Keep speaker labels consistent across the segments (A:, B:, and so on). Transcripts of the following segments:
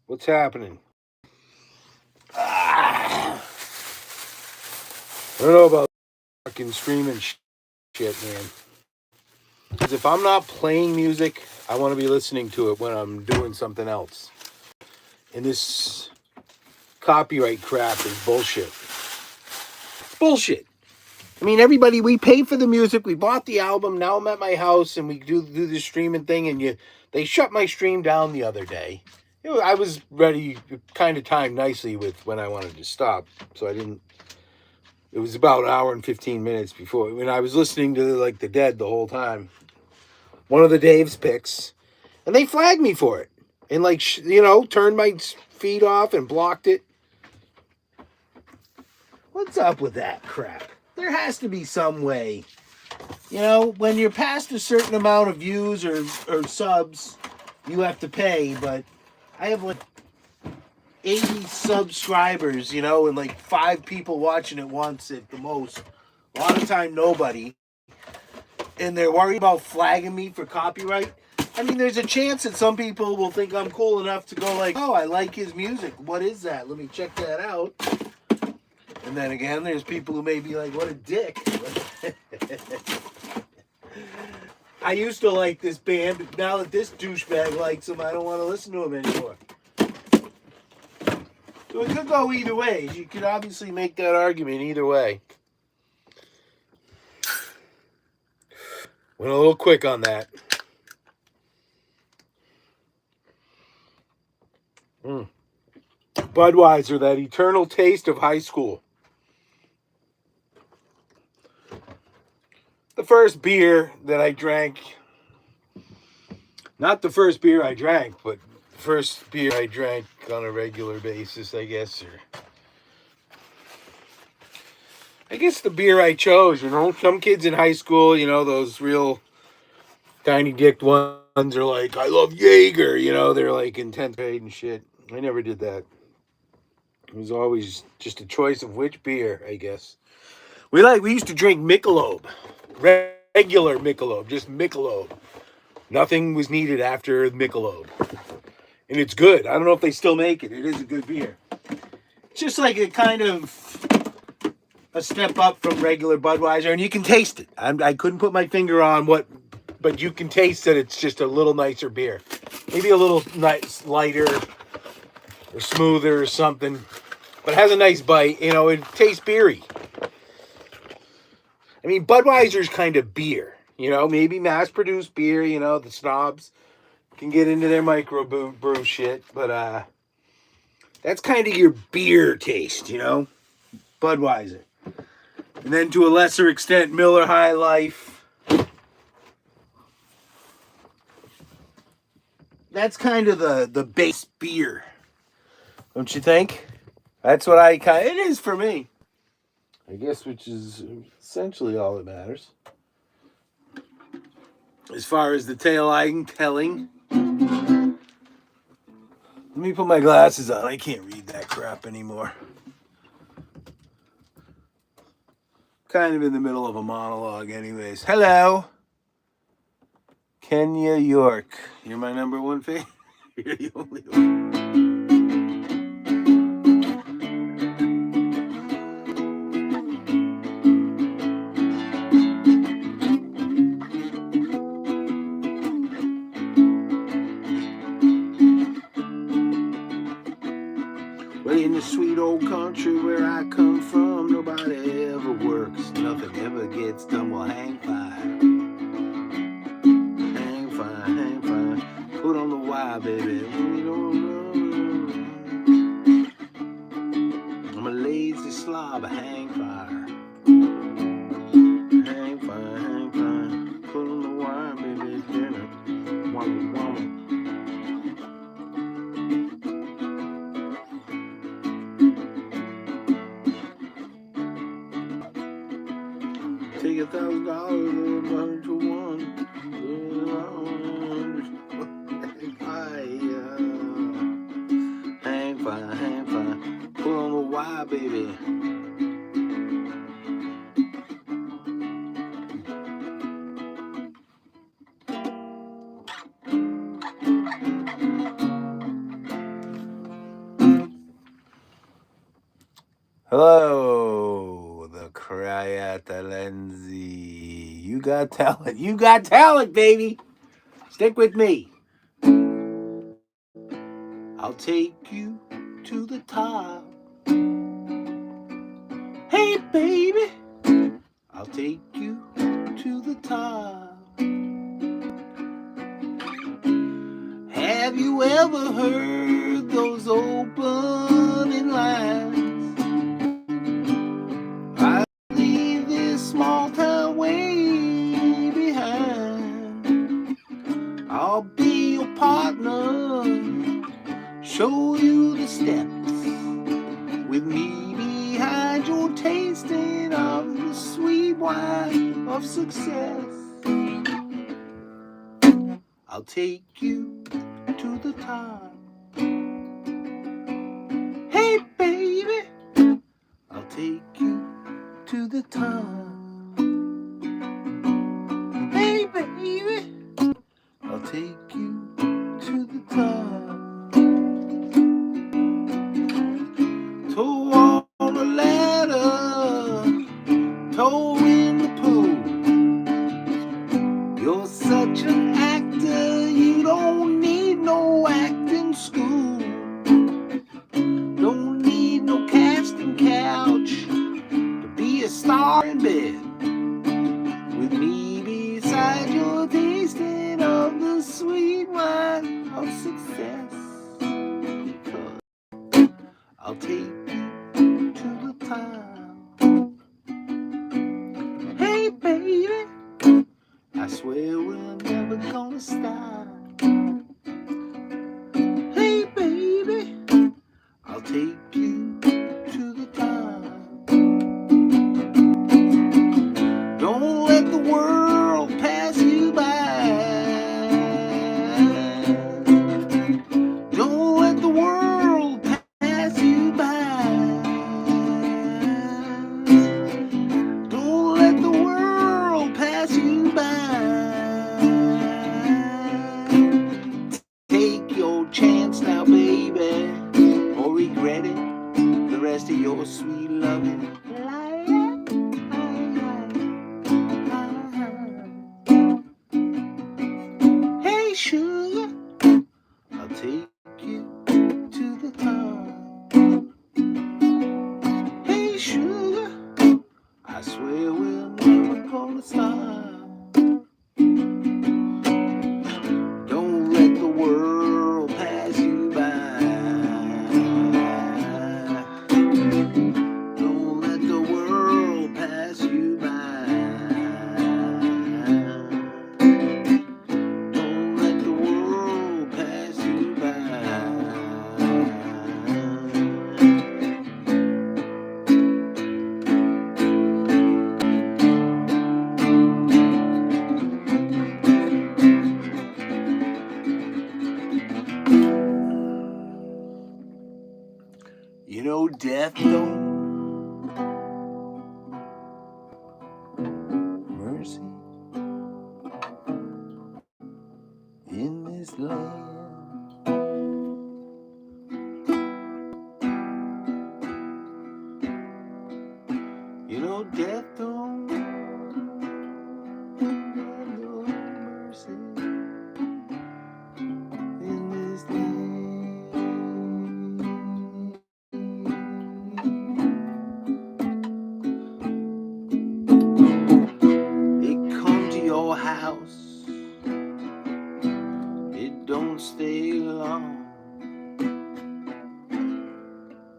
A: What's happening? I don't know about fucking streaming shit, man. Because if I'm not playing music, I want to be listening to it when I'm doing something else. And this copyright crap is bullshit. Bullshit. I mean, everybody, we pay for the music. We bought the album. Now I'm at my house and we do the streaming thing. And they shut my stream down the other day. I was ready, kind of timed nicely with when I wanted to stop. So I didn't. It was about an hour and 15 minutes before. When I was listening to like The Dead the whole time. One of the Dave's picks. And they flagged me for it. And like, turned my feed off and blocked it. What's up with that crap? There has to be some way. When you're past a certain amount of views or subs, you have to pay. But I have like 80 subscribers, and like 5 people watching it once at the most. A lot of time, nobody. And they're worried about flagging me for copyright. I mean, there's a chance that some people will think I'm cool enough to go like, oh, I like his music. What is that? Let me check that out. And then again, there's people who may be like, what a dick. I used to like this band, but now that this douchebag likes them, I don't want to listen to them anymore. So it could go either way. You could obviously make that argument either way. Went a little quick on that. Budweiser, that eternal taste of high school. The first beer that I drank, not the first beer I drank, but the first beer I drank on a regular basis, I guess. I guess the beer I chose, some kids in high school, those real tiny dicked ones are like, I love Jaeger, they're like in 10th grade and shit. I never did that. It was always just a choice of which beer, I guess. We used to drink Michelob. Regular Michelob, just Michelob. Nothing was needed after Michelob. And it's good. I don't know if they still make it. It is a good beer. It's just like a kind of a step up from regular Budweiser, and you can taste it. I couldn't put my finger on what, but you can taste that it's just a little nicer beer. Maybe a little nice, lighter or smoother or something. But it has a nice bite. It tastes beery. I mean, Budweiser's kind of beer, maybe mass-produced beer, the snobs can get into their micro-brew shit, but that's kind of your beer taste, Budweiser. And then to a lesser extent, Miller High Life. That's kind of the base beer, don't you think? That's what it is for me. I guess, which is essentially all that matters. As far as the tale I'm telling. Let me put my glasses on. I can't read that crap anymore. Kind of in the middle of a monologue anyways. Hello. Kenya York. You're my number one fan? You're the only one. Well, in the sweet old country where I come from, nobody ever works. Nothing ever gets done. Well, hang fire. Hang fire, hang fire. Put on the wire, baby. We don't know. I'm a lazy slob. Hang fire. Hang fire, hang fire. Put on the wire, baby. Dinner. Womma, womma. Take $1,000 or a bunch of one. Hang fire, hang fire. Put on the wire, baby. Hello, the Flatlandin. You got talent. You got talent, baby. Stick with me. I'll take you to the top. Hey, baby. I'll take you to the top. Have you ever heard those opening lines? I leave this small town way behind. I'll be your partner, show you the steps. With me behind your tasting of the sweet wine of success. I'll take you to the top. Hey, baby, I'll take you to the top. Hey, baby, I'll take you to the top. Toe on the ladder, toe in the pool. You're such an actor, you don't need no acting school. Don't need no casting couch to be a star in bed. With me beside your tasting of the sweet wine of success. Because I'll take you to the top. Hey, baby, I swear we're never gonna stop. Hey, baby, I'll take you to the top. Don't let the world pass you by. Don't let the world pass you by. Don't let the world pass you by. Take your chance now, baby, or regret it the rest of your sweet loving. Hey, sugar, I'll take you to the top. Hey, sugar, I swear we're never gonna stop. Don't let the world pass you by. Don't let the world pass you by. Don't let the world pass you by. You know, death don't mercy in this land. You know, death don't have no mercy in this land. It come to your house, it don't stay long.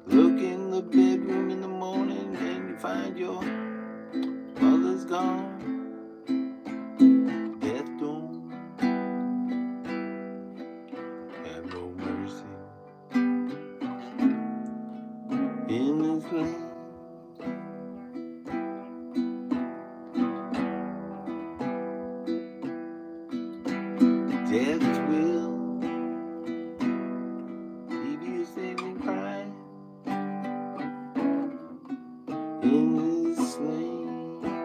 A: Look in the bedroom in the morning and you find your mother's gone. Death don't have no mercy in this land. Death will leave you standing crying in this lane.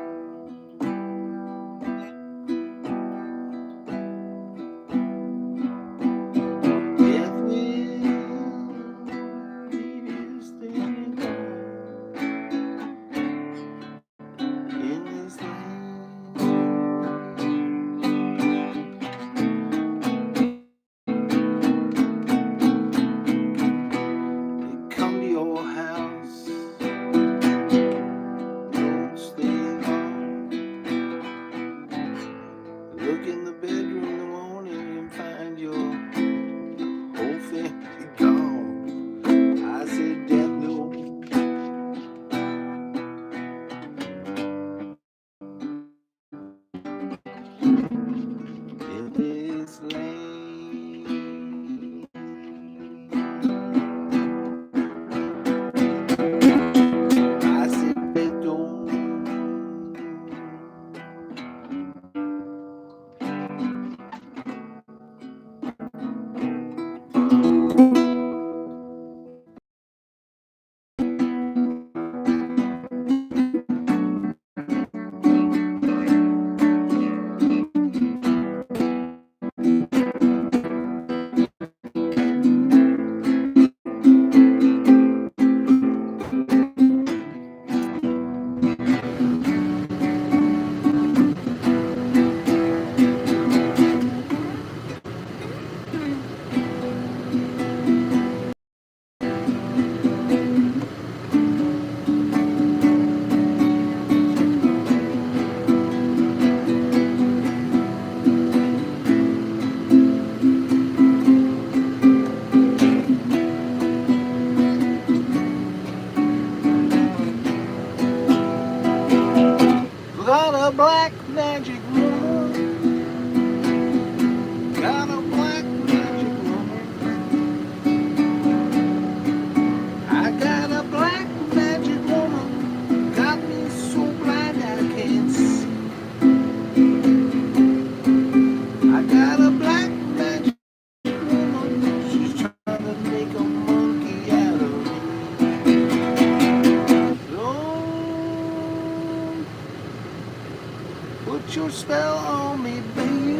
A: Death put your spell on me, baby.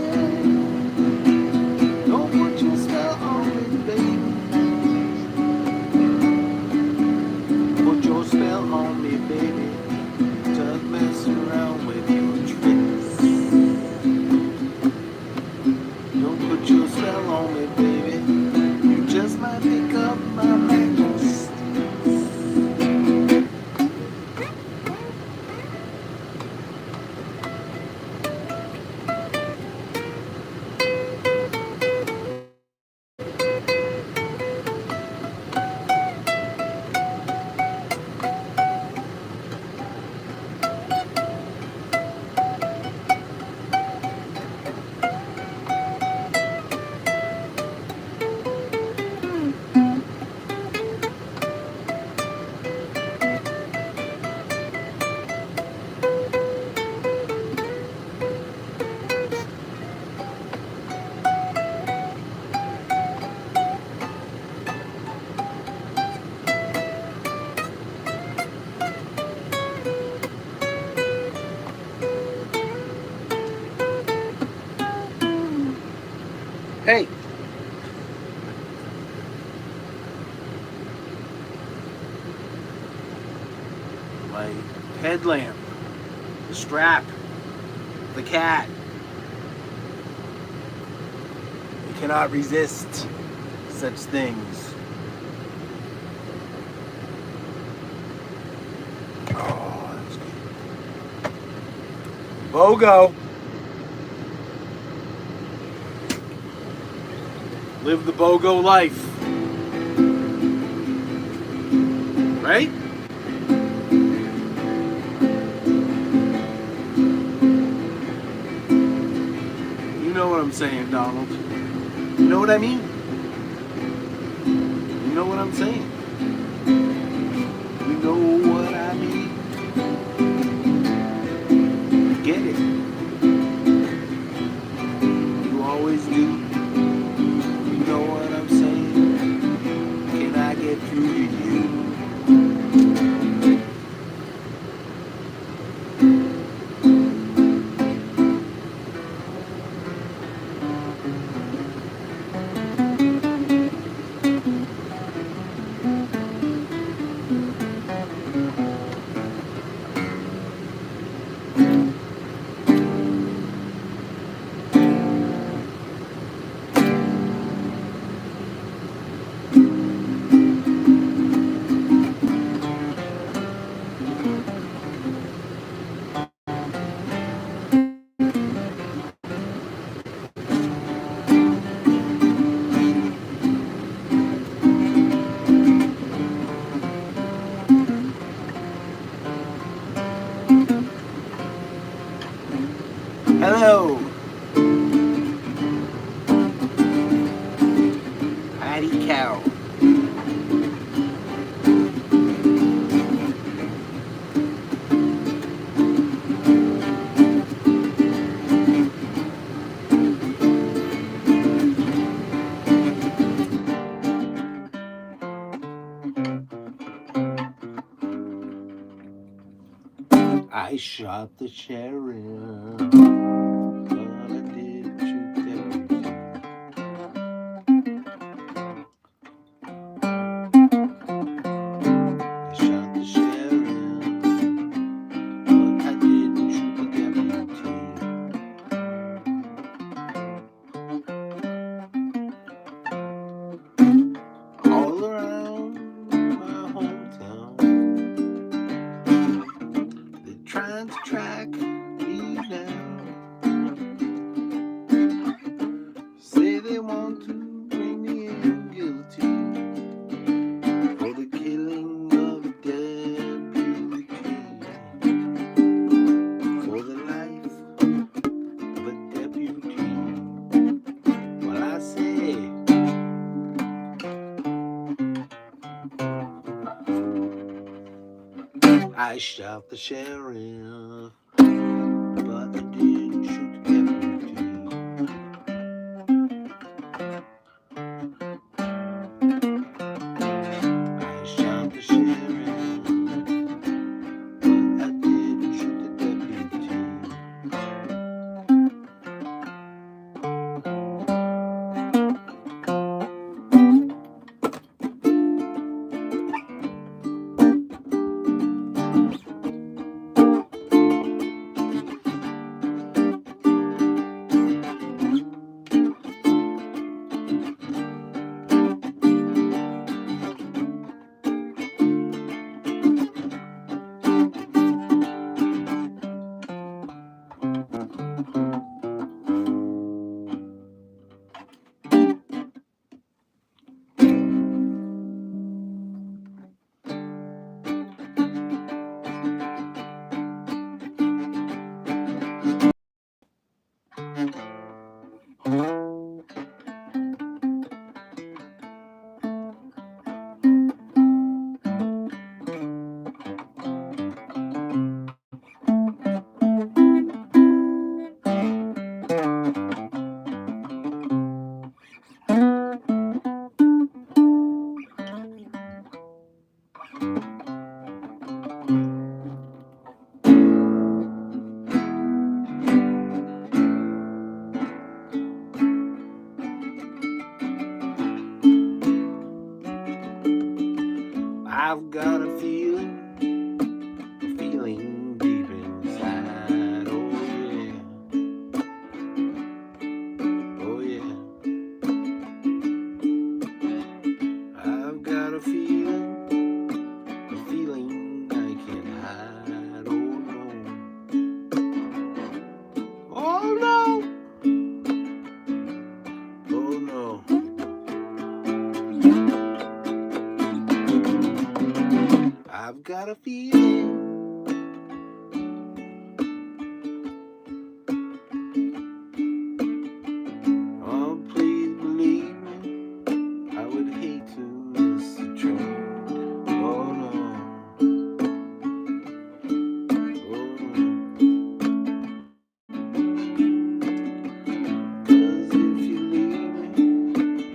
A: Don't put your spell on me, baby. Put your spell on me, baby. Just mess around with your tricks. Don't put your spell on me, baby. You just might pick up my mattress. Hey! My headlamp, the strap, the cat. You cannot resist such things. Oh, that's good. BOGO. Live the BOGO life. Right? You know what I'm saying, Donald. You know what I mean? You know what I'm saying? You know what I mean? Get it? You always do. You know what I'm saying? Can I get through to you? Hello. Howdy cow. I shot the sheriff, but I didn't shoot the deputy. I shot the sheriff, but I didn't shoot the deputy. All around my hometown, they're trying to track me down. Say they want to bring me in guilty for the killing of a deputy, for the life of a deputy. Well, I say, I shot the sheriff, but I didn't shoot the deputy. I shot the sheriff, but I didn't shoot the deputy. I've got a feeling deep inside. Oh yeah, I've got a feeling I can't hide. Oh no, oh no. I've got a feeling. Oh, please believe me, I would hate to miss the train. Oh no, oh no. 'Cause if you leave me,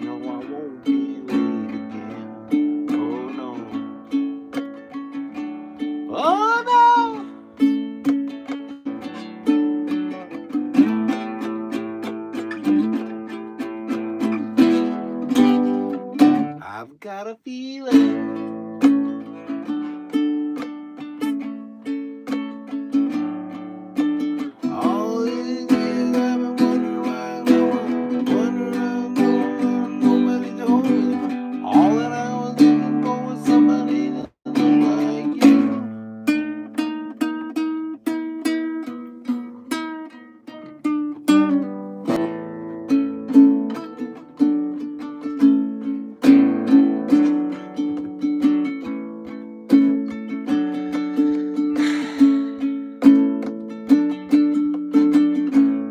A: no, I won't be late again. Oh no, oh no. I've got a feeling. All these years I've been wondering why nobody told me. All that I was looking for was somebody that looked like you.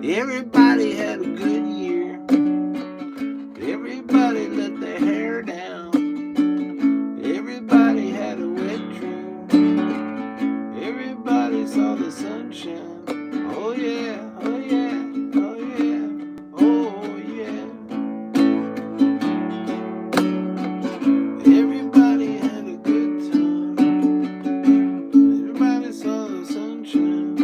A: Everybody had a good year. Everybody let their hair down. Everybody had a wet dream. Everybody saw the sunshine. Oh yeah, oh yeah, oh yeah, oh yeah. Everybody had a good time. Everybody saw the sunshine.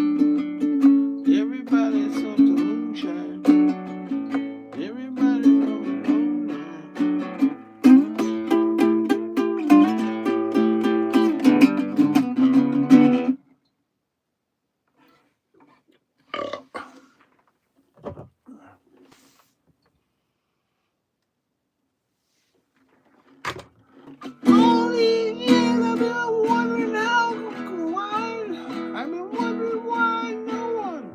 A: Everybody saw the moonshine. Everybody know it all now. All these years I've been wondering why. I've been wondering why no one.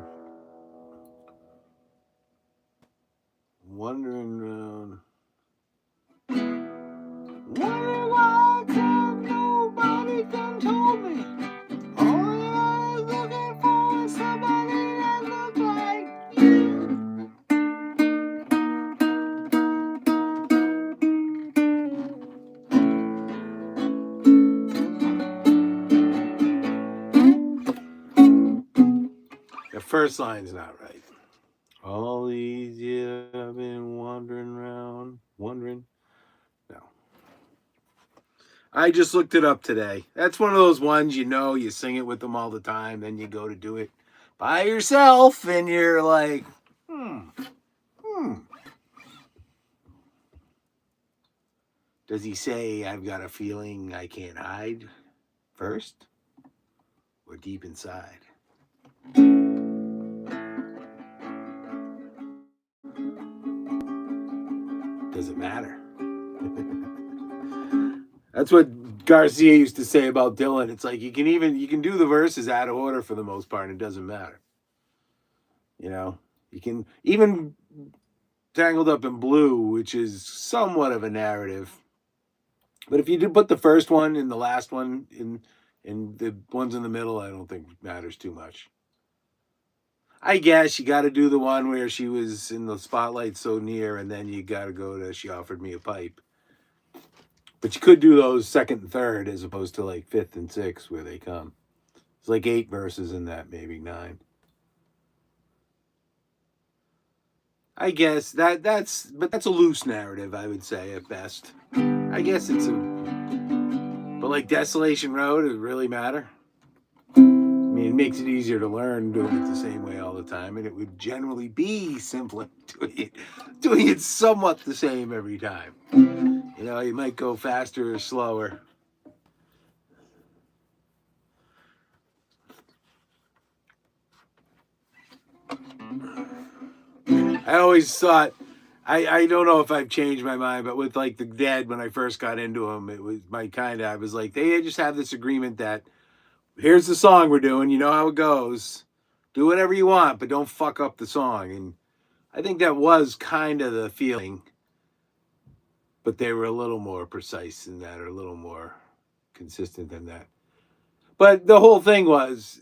A: Wondering around. Wondering why come nobody done told me. All I was looking for was somebody that looked like you. The first line's not right. All these years I've been wandering around, wondering. No. I just looked it up today. That's one of those ones you sing it with them all the time, then you go to do it by yourself, and you're like, Does he say, I've got a feeling I can't hide first? Or deep inside? Does it matter? That's what Garcia used to say about Dylan. It's like you can do the verses out of order for the most part, and it doesn't matter. You can even Tangled Up in Blue, which is somewhat of a narrative. But if you do put the first one and the last one in the ones in the middle, I don't think matters too much. I guess you got to do the one where she was in the spotlight so near, and then you got to go to She Offered Me a Pipe. But you could do those second and third as opposed to like fifth and sixth where they come. It's like 8 verses in that, maybe 9. I guess that's a loose narrative, I would say at best. I guess but like Desolation Road, does it really matter? I mean, it makes it easier to learn doing it the same way all the time, and it would generally be simpler doing it somewhat the same every time. You might go faster or slower. I always thought, I don't know if I've changed my mind, but with like the Dead, when I first got into them, it was my kind of, I was like, they just have this agreement that here's the song we're doing, you know how it goes. Do whatever you want, but don't fuck up the song. And I think that was kind of the feeling, but they were a little more precise than that, or a little more consistent than that. But the whole thing was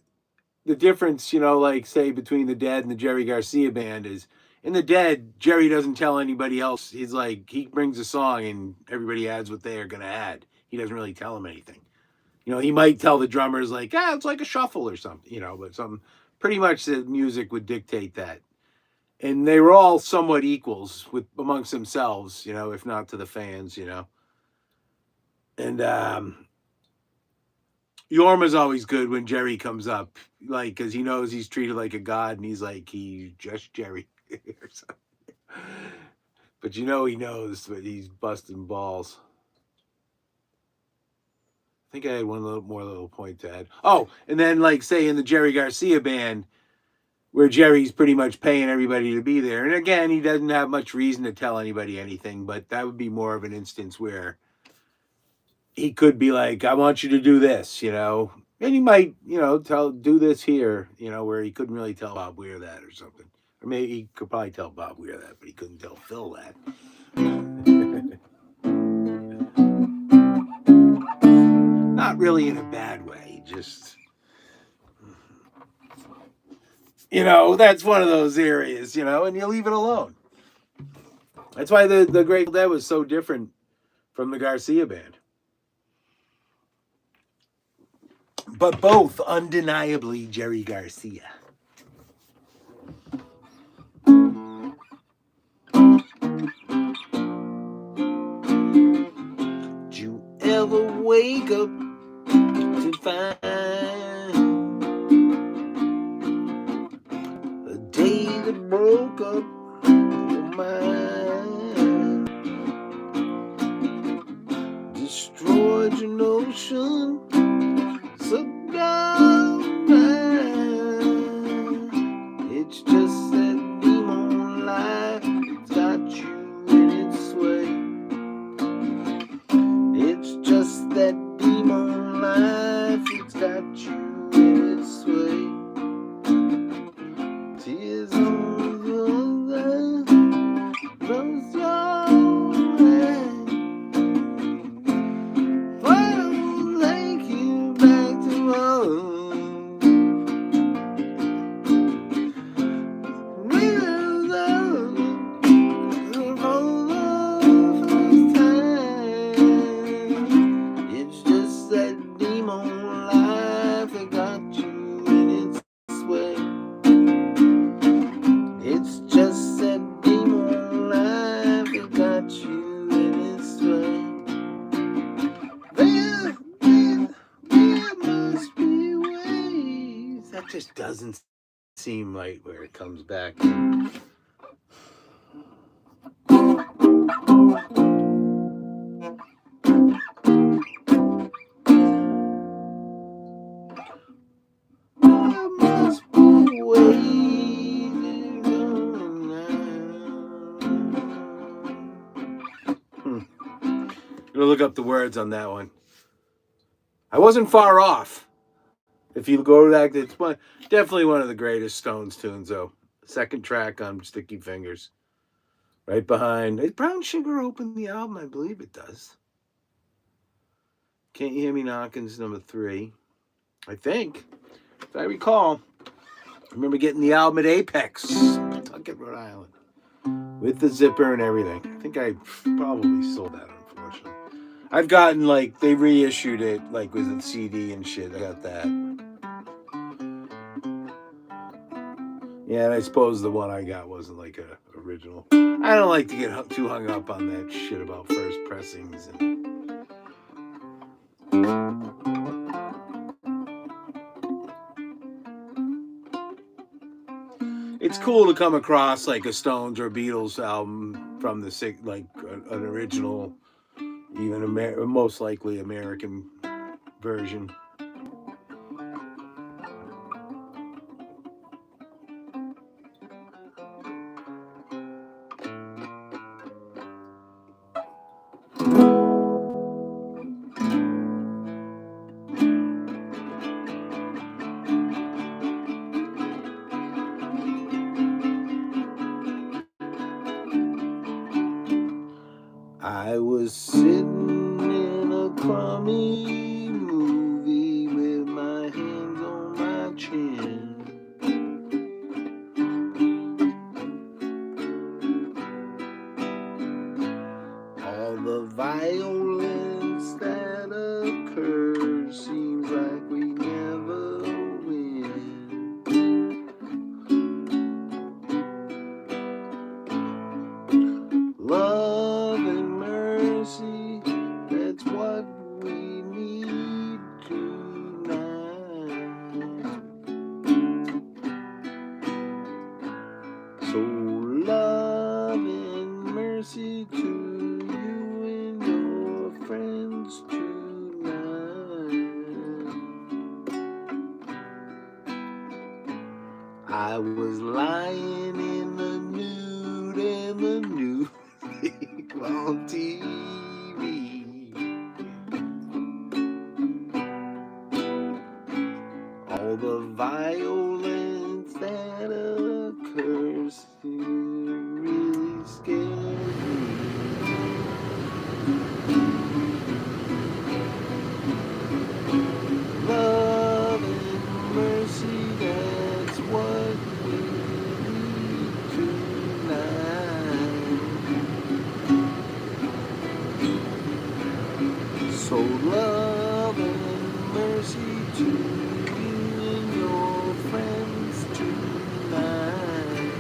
A: the difference, you know, like say between the Dead and the Jerry Garcia band is in the Dead, Jerry doesn't tell anybody else. He's like, he brings a song and everybody adds what they are going to add. He doesn't really tell them anything. You know, he might tell the drummers like, it's like a shuffle or something, you know, but some pretty much the music would dictate that. And they were all somewhat equals with amongst themselves, you know, if not to the fans, you know. And Yorma's always good when Jerry comes up, like, because he knows he's treated like a god, and he's like, he's just Jerry. But you know he knows, but he's busting balls. I think I had one little point to add. Oh, and then like say in the Jerry Garcia band, where Jerry's pretty much paying everybody to be there, and again he doesn't have much reason to tell anybody anything, but that would be more of an instance where he could be like, I want you to do this, you know. And he might, you know, do this here, you know, where he couldn't really tell Bob Weir that or something. Or maybe he could probably tell Bob Weir that, but he couldn't tell Phil that. Not really in a bad way, just, you know, that's one of those areas, you know, and you leave it alone. That's why the Grateful Dead was so different from the Garcia band. But both undeniably Jerry Garcia. Did you ever wake up to find a day that broke up your mind, destroyed your notion, sucked down mine? It's just that demon life, it's got you in its way. It's just that demon life, it's got you in its way. Tears on the rose your hand. Why don't take you back to home? Neither love for the first time. It's just that demon life that got you in its way. It's just that demon life that got you in its way. There must be ways. That just doesn't seem right where it comes back. There must be ways I'm gonna look up the words on that one. I wasn't far off. If you go back, it's definitely one of the greatest Stones tunes, though. Second track on Sticky Fingers. Right behind. Does Brown Sugar open the album? I believe it does. Can't You Hear Me Knocking's number 3. I think. If I recall. I remember getting the album at Apex, Pawtucket, Rhode Island. With the zipper and everything. I think I probably sold that, unfortunately. I've gotten, like, they reissued it, like, with the CD and shit. I got that. Yeah, and I suppose the one I got wasn't, like, a original. I don't like to get too hung up on that shit about first pressings. It's cool to come across, like, a Stones or Beatles album from the, like, an original, even most likely American version. I was sitting in a crummy movie with my hands on my chin. All the violence that occurs seems like we never win. Love and mercy, that's what we need tonight. So love and mercy to you and your friends tonight. I was lying in the nude and the nude on TV. All the violence that occurs really scares me. Love and mercy, that's what we need tonight. So love and mercy to you and your friends tonight.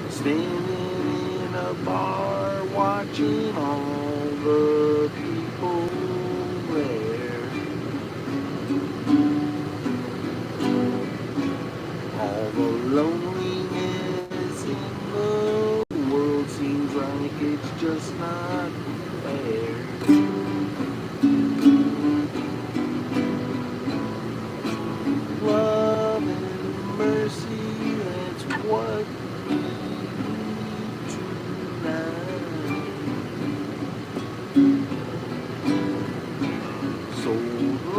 A: Standing in a bar watching all the people there. All the loneliness in the world seems like it's just not fair. Love and mercy, that's what we need tonight. So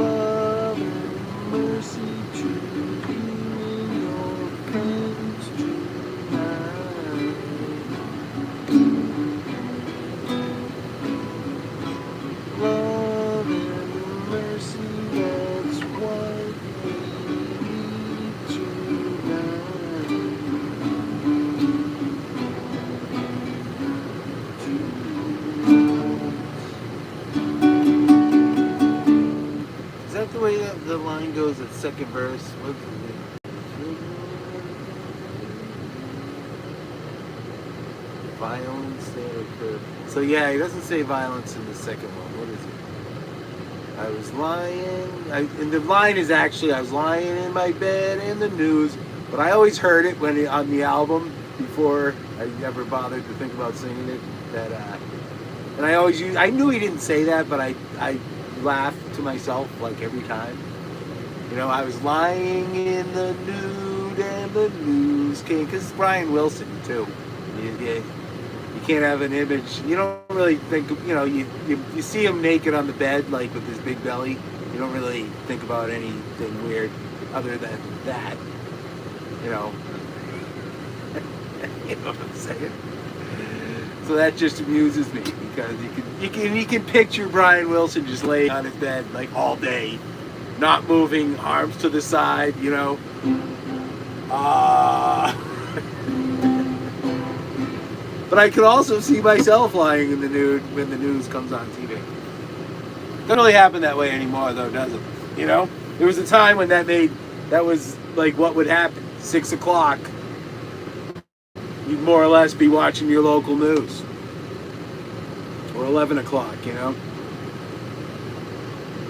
A: love and mercy to you and your friends tonight. Love and mercy, that's what we need tonight. Is that the way the line goes at second verse? What's it? Violence that occurred. So yeah, he doesn't say violence in the second one. What is it? I was lying, and the line is actually, I was lying in my bed in the news, but I always heard it when on the album before I ever bothered to think about singing it. And I always I knew he didn't say that, but I laughed to myself like every time. You know, I was lying in the nude and the news came, because it's Brian Wilson too. You can't have an image. You don't really think, you know, you see him naked on the bed, like with his big belly. You don't really think about anything weird other than that. You know. You know what I'm saying? So that just amuses me, because you can picture Brian Wilson just laying on his bed like all day, not moving, arms to the side, you know. But I could also see myself lying in the nude when the news comes on TV. Doesn't really happen that way anymore, though, does it? You know, there was a time when that was like what would happen. 6 o'clock, you'd more or less be watching your local news, or 11 o'clock. You know,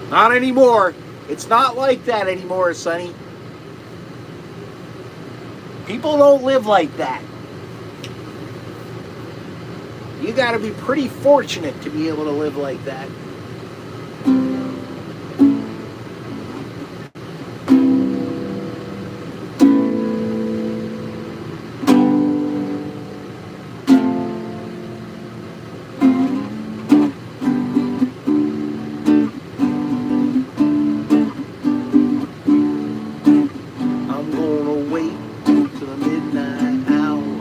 A: not anymore. It's not like that anymore, Sonny. People don't live like that. You gotta be pretty fortunate to be able to live like that. I'm gonna wait till the midnight hour.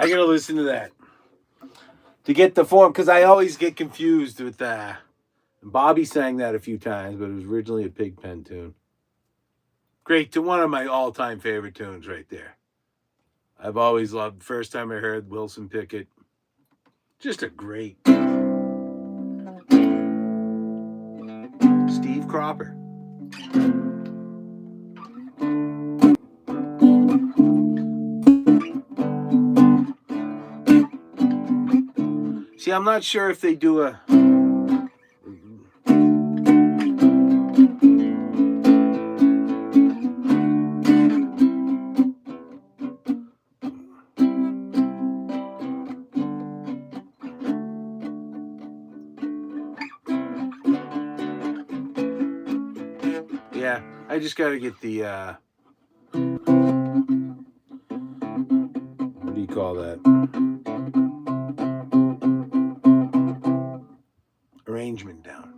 A: I gotta listen to that to get the form, because I always get confused with Bobby sang that a few times, but it was originally a Pigpen tune. Great, to one of my all-time favorite tunes right there. I've always loved. First time I heard Wilson Pickett, just a great. Steve Cropper. See, I'm not sure if they do a. Yeah, I just got to get the. What do you call that? Arrangement down.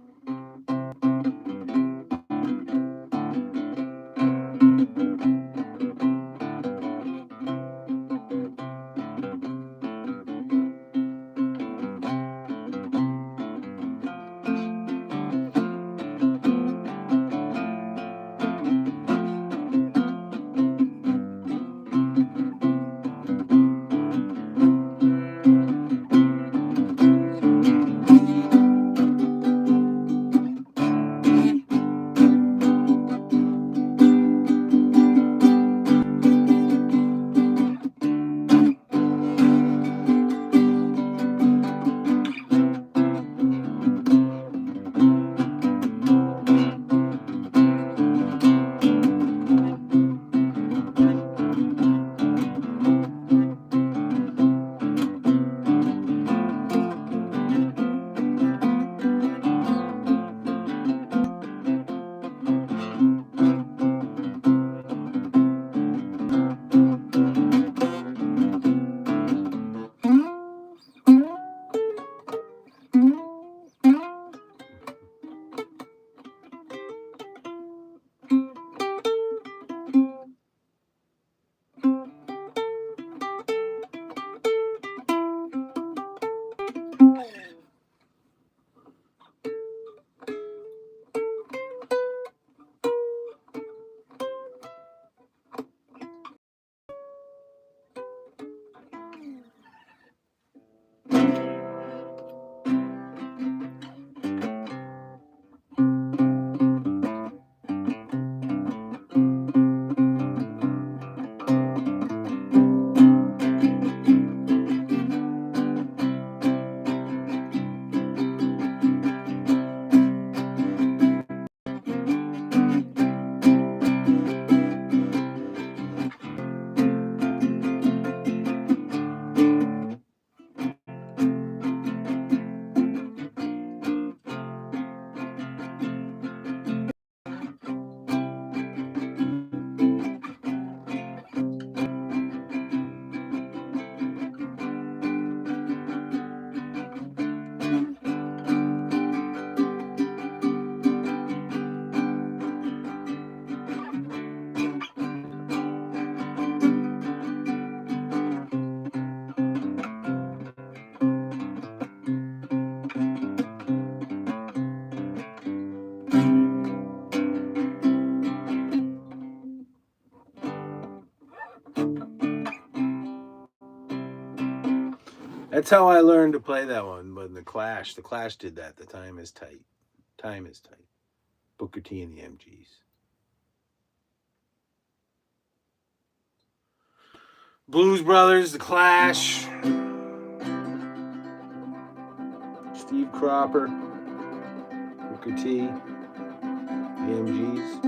A: That's how I learned to play that one. But the Clash did that. The Time Is Tight. Time Is Tight. Booker T and the MGs. Blues Brothers, The Clash. Steve Cropper. Booker T. The MGs.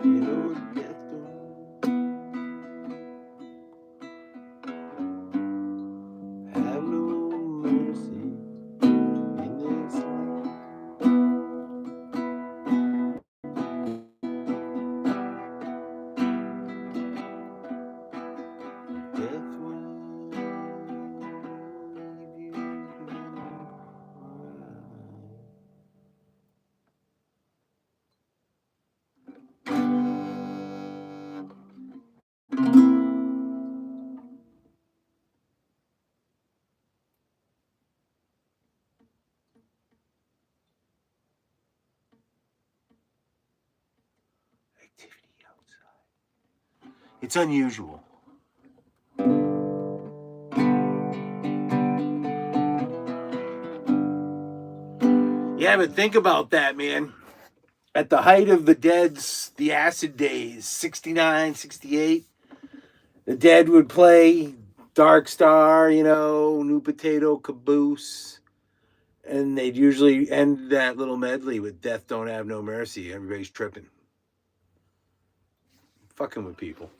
A: You know death don't have no mercy in this land. Death will leave you activity outside. It's unusual. Yeah, but think about that, man. At the height of the Dead's, the acid days, 69, 68, the Dead would play Dark Star, you know, New Potato Caboose, and they'd usually end that little medley with Death Don't Have No Mercy. Everybody's tripping. Fucking with people.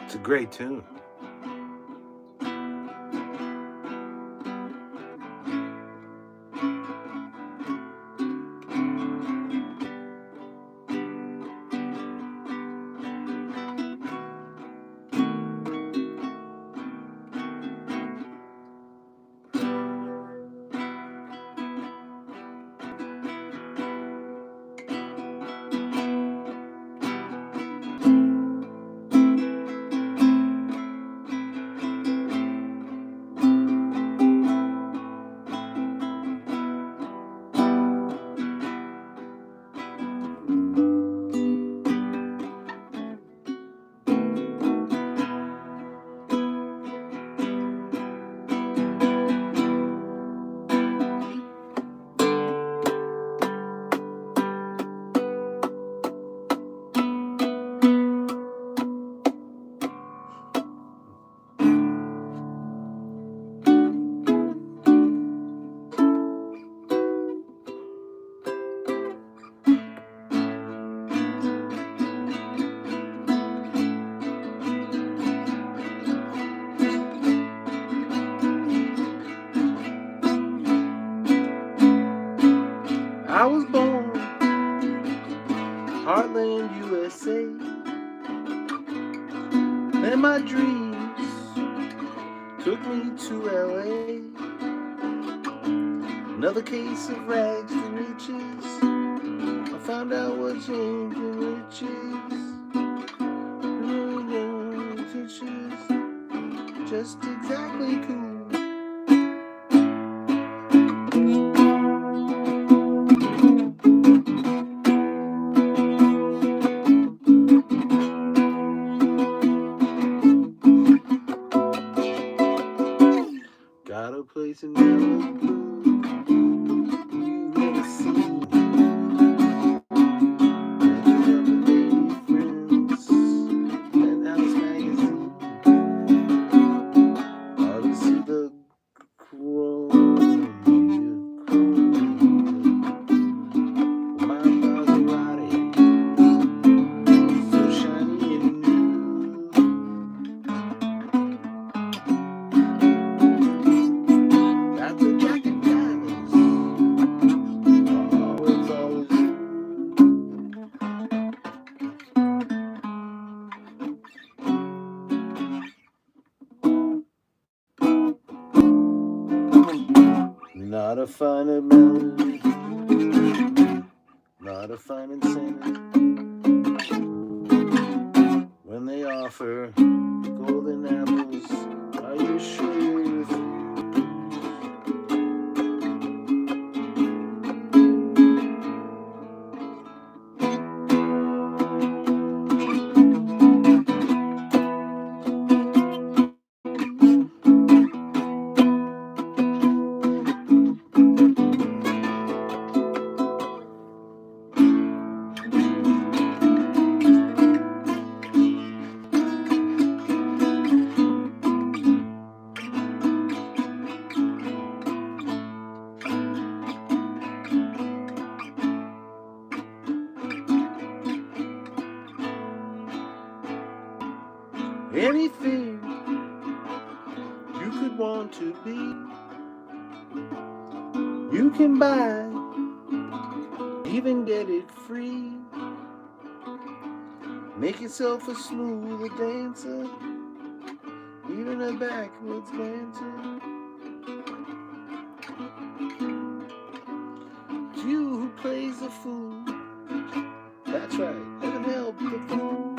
A: It's a great tune. I was born Heartland, USA, and my dreams took me to LA. Another case of rags to riches. I found out what changing riches. Just exactly cool. Got a place in Malibu you've never seen. Friends, Penthouse magazine. Ought to see the chrome. My Maserati, so shiny and new. Got the jacket diamonds, always not a finer melody, not a fine incentive. When they offer golden apples, are you sure you refuse? anything you could want to be, you can buy, even get it free. Make yourself a smooth dancer, even a backwoods dancer. It's you who plays the fool. That's right, heaven help the fool.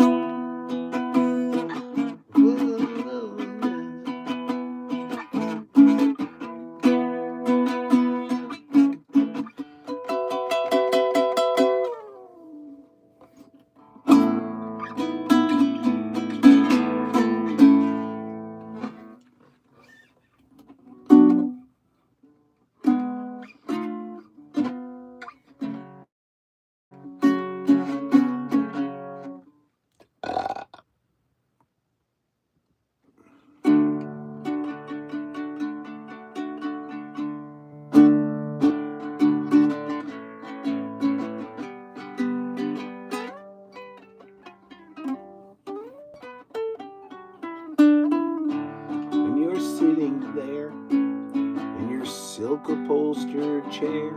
A: When you're sitting there in your silk upholstered chair,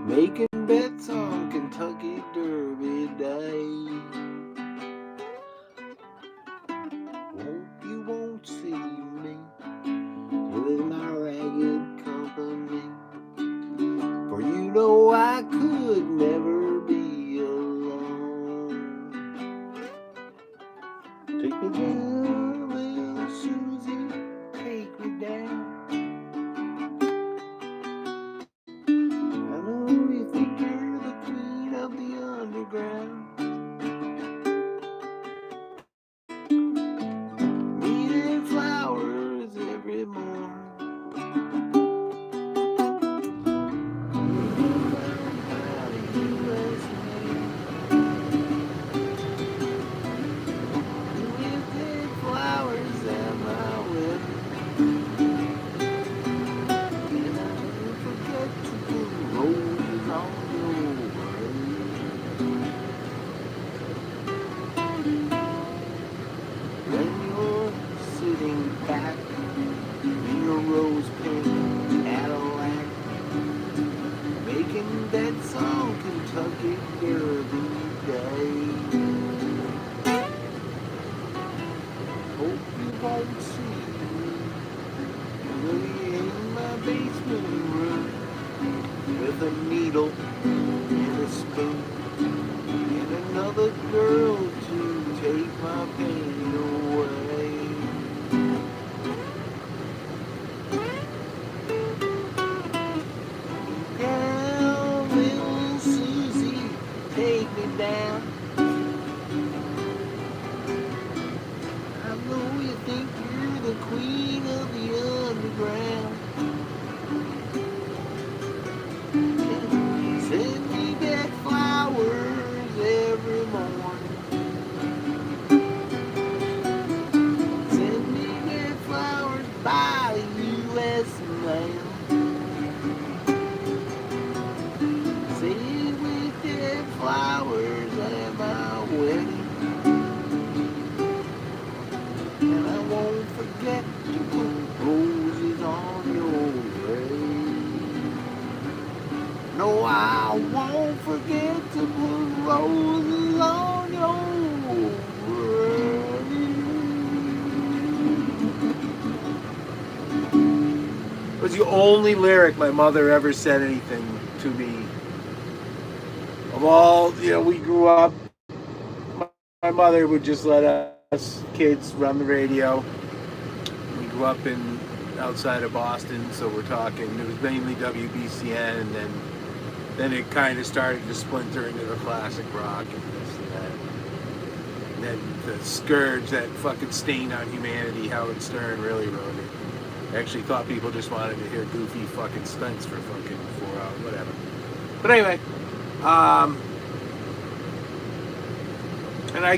A: making bets on Kentucky Derby Day, hope you won't see me with my ragged company, for you know I could never be alone. Take me down, little Susie, take me down. I know you think you're the queen of the underground. Eating flowers every morning. With a needle and a spoon and another girl to take my pain away. Down, little Susie, take me down. I know you think you're the queen of the underground. Send me back flowers every morning. Send me back flowers by U.S. mail. Say with dead flowers at my wedding. And I won't forget to put roses on your grave. No, I won't forget to put roses on your grave. It was the only lyric my mother ever said anything to me. Of all, we grew up, my mother would just let us kids run the radio. We grew up outside of Boston, so we're talking, it was mainly WBCN, and then it kind of started to splinter into the classic rock and this and that. And then the Scourge, that fucking stain on humanity, Howard Stern really wrote it. I actually thought people just wanted to hear goofy fucking stunts for fucking 4 hours, whatever. But anyway, and I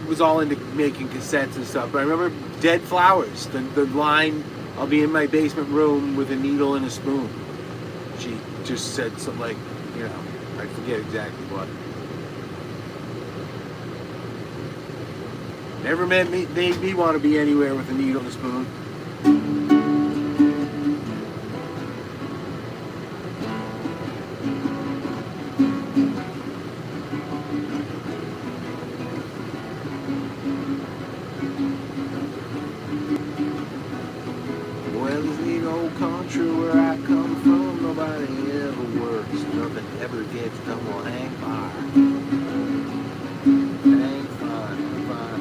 A: was all into making cassettes and stuff, but I remember Dead Flowers, the line, I'll be in my basement room with a needle and a spoon. She just said something like, I forget exactly what. Never made me want to be anywhere with a needle and a spoon. Well, this neat old country where I come from, nobody ever works, nothing ever gets done. Well, hang fire, hang fire, hang fire.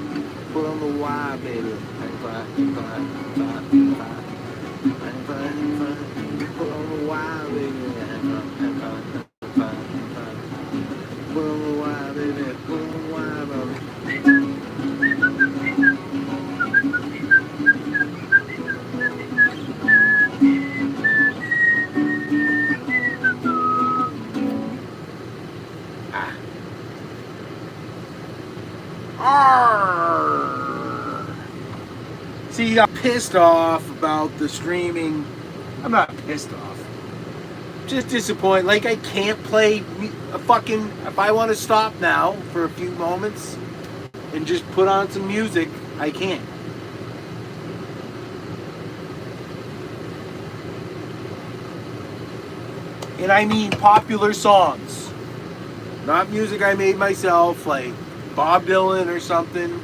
A: Put on the wire, baby. Hang fire, hang fire, hang fire, hang fire, hang fire, hang fire. Put on the wire, baby. Hang fire, hang fire, hang fire, hang fire. Put on the wire, baby. Put on the wire, baby. Arrgh. See, you got pissed off about the streaming. I'm not pissed off. Just disappointed. Like, I can't play a fucking. If I want to stop now for a few moments and just put on some music, I can't. And I mean popular songs. Not music I made myself, like Bob Dylan or something.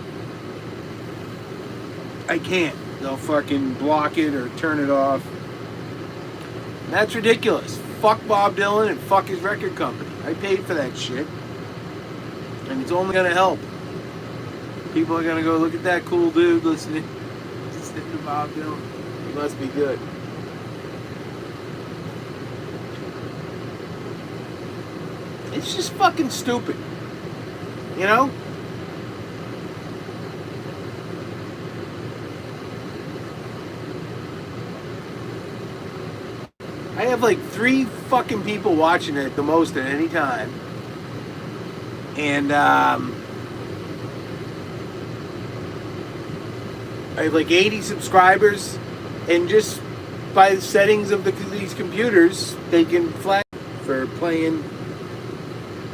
A: I can't. They'll fucking block it or turn it off. And that's ridiculous. Fuck Bob Dylan and fuck his record company. I paid for that shit. And it's only gonna help. People are gonna go, look at that cool dude listening to Bob Dylan. He must be good. It's just fucking stupid. You know? I have like 3 fucking people watching it the most at any time. And I have like 80 subscribers. And just by the settings of these computers, they can flag for playing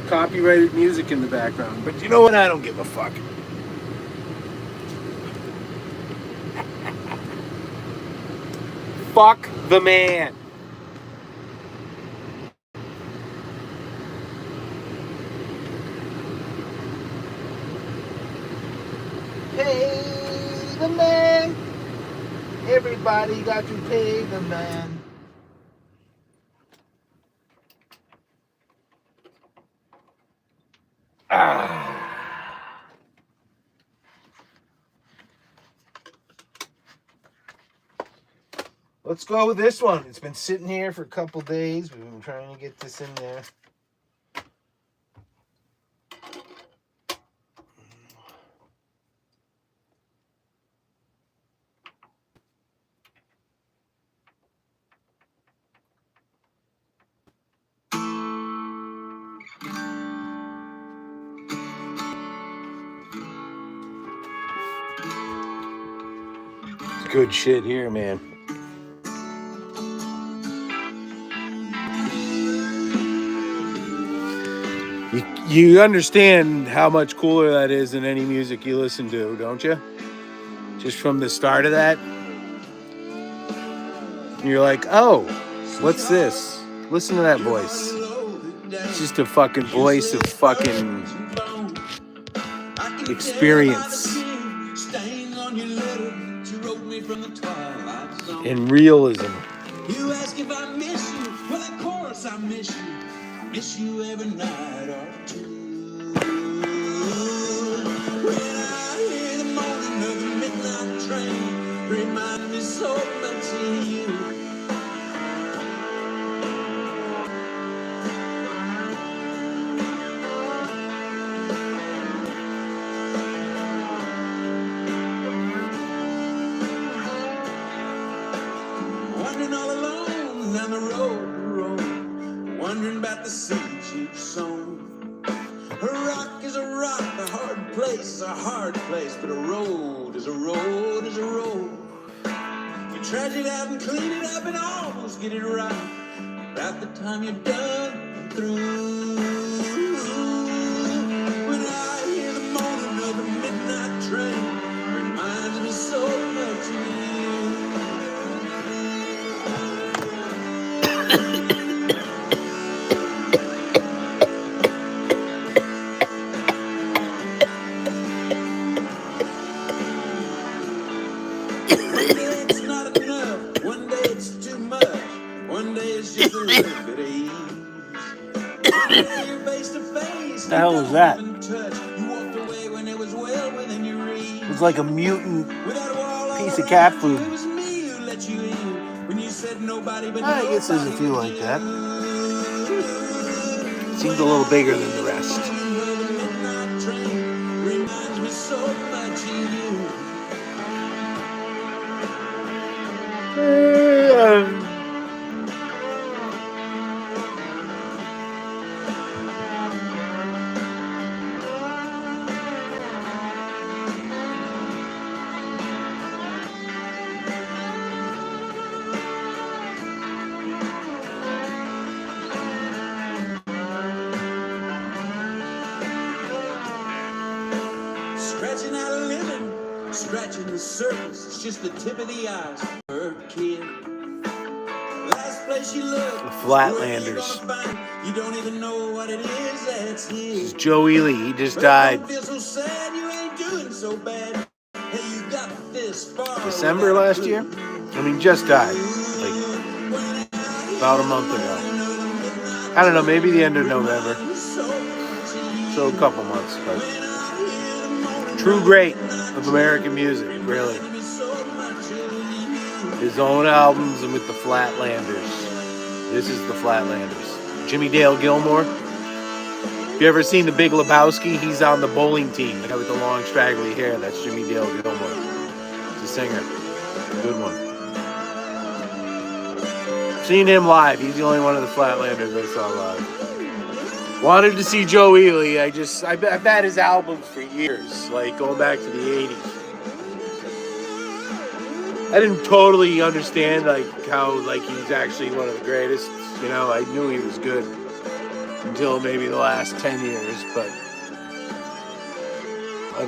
A: copyrighted music in the background. But you know what? I don't give a fuck. Fuck the man. Pay the man. Everybody got to pay the man. Let's go with this one. It's been sitting here for a couple days. We've been trying to get this in there. It's good shit here, man. You understand how much cooler that is than any music you listen to, don't you? Just from the start of that. And you're like, oh, what's this? Listen to that voice. It's just a fucking voice of fucking experience and realism.
B: You ask if I miss you. Well, of course I miss you. I miss you every night or two. When I hear the moaning of the midnight train, remind me so much of you. Wandering all alone down the road, wondering about the seeds you've sown. A rock is a rock, a hard place is a hard place, but a road is a road is a road. You trash it out and clean it up and almost get it right. About the time you're done and through. When I hear the moaning of the midnight train, One day it's not enough, one day it's too much, one day it's just a little bit of ease. One day you're face to face,
A: The hell was that?
B: even touch. You walked away when it was well within your reach.
A: It was like a mutant
B: Without a wall all
A: piece of cat
B: around
A: food.
B: you, it was me who let you in when you said nobody but
A: I guess there's a few like that. Seems a little bigger than the rest.
B: The midnight train reminds me so much of you. Scratching out a living, scratching the surface. It's just the tip of the iceberg, kid. Last place you look,
A: The Flatlanders.
B: you don't even know what it is that's
A: This
B: here.
A: is Joe Ely. He just died
B: Feel so sad, you ain't doing so bad. Hey, you got this far.
A: December last year. I mean, just died. Like about a month ago. I don't know, maybe the end of November. So a couple months, but true great of American music, really. His own albums and with the Flatlanders. This is the Flatlanders. Jimmy Dale Gilmore. If you ever seen The Big Lebowski, he's on the bowling team. The guy with the long straggly hair, that's Jimmy Dale Gilmore. He's a singer. A good one. Seen him live. He's the only one of the Flatlanders I saw live. Wanted to see Joe Ely. I've had his albums for years, like going back to the 80s. I didn't totally understand how he's actually one of the greatest. You know, I knew he was good until maybe the last 10 years, but I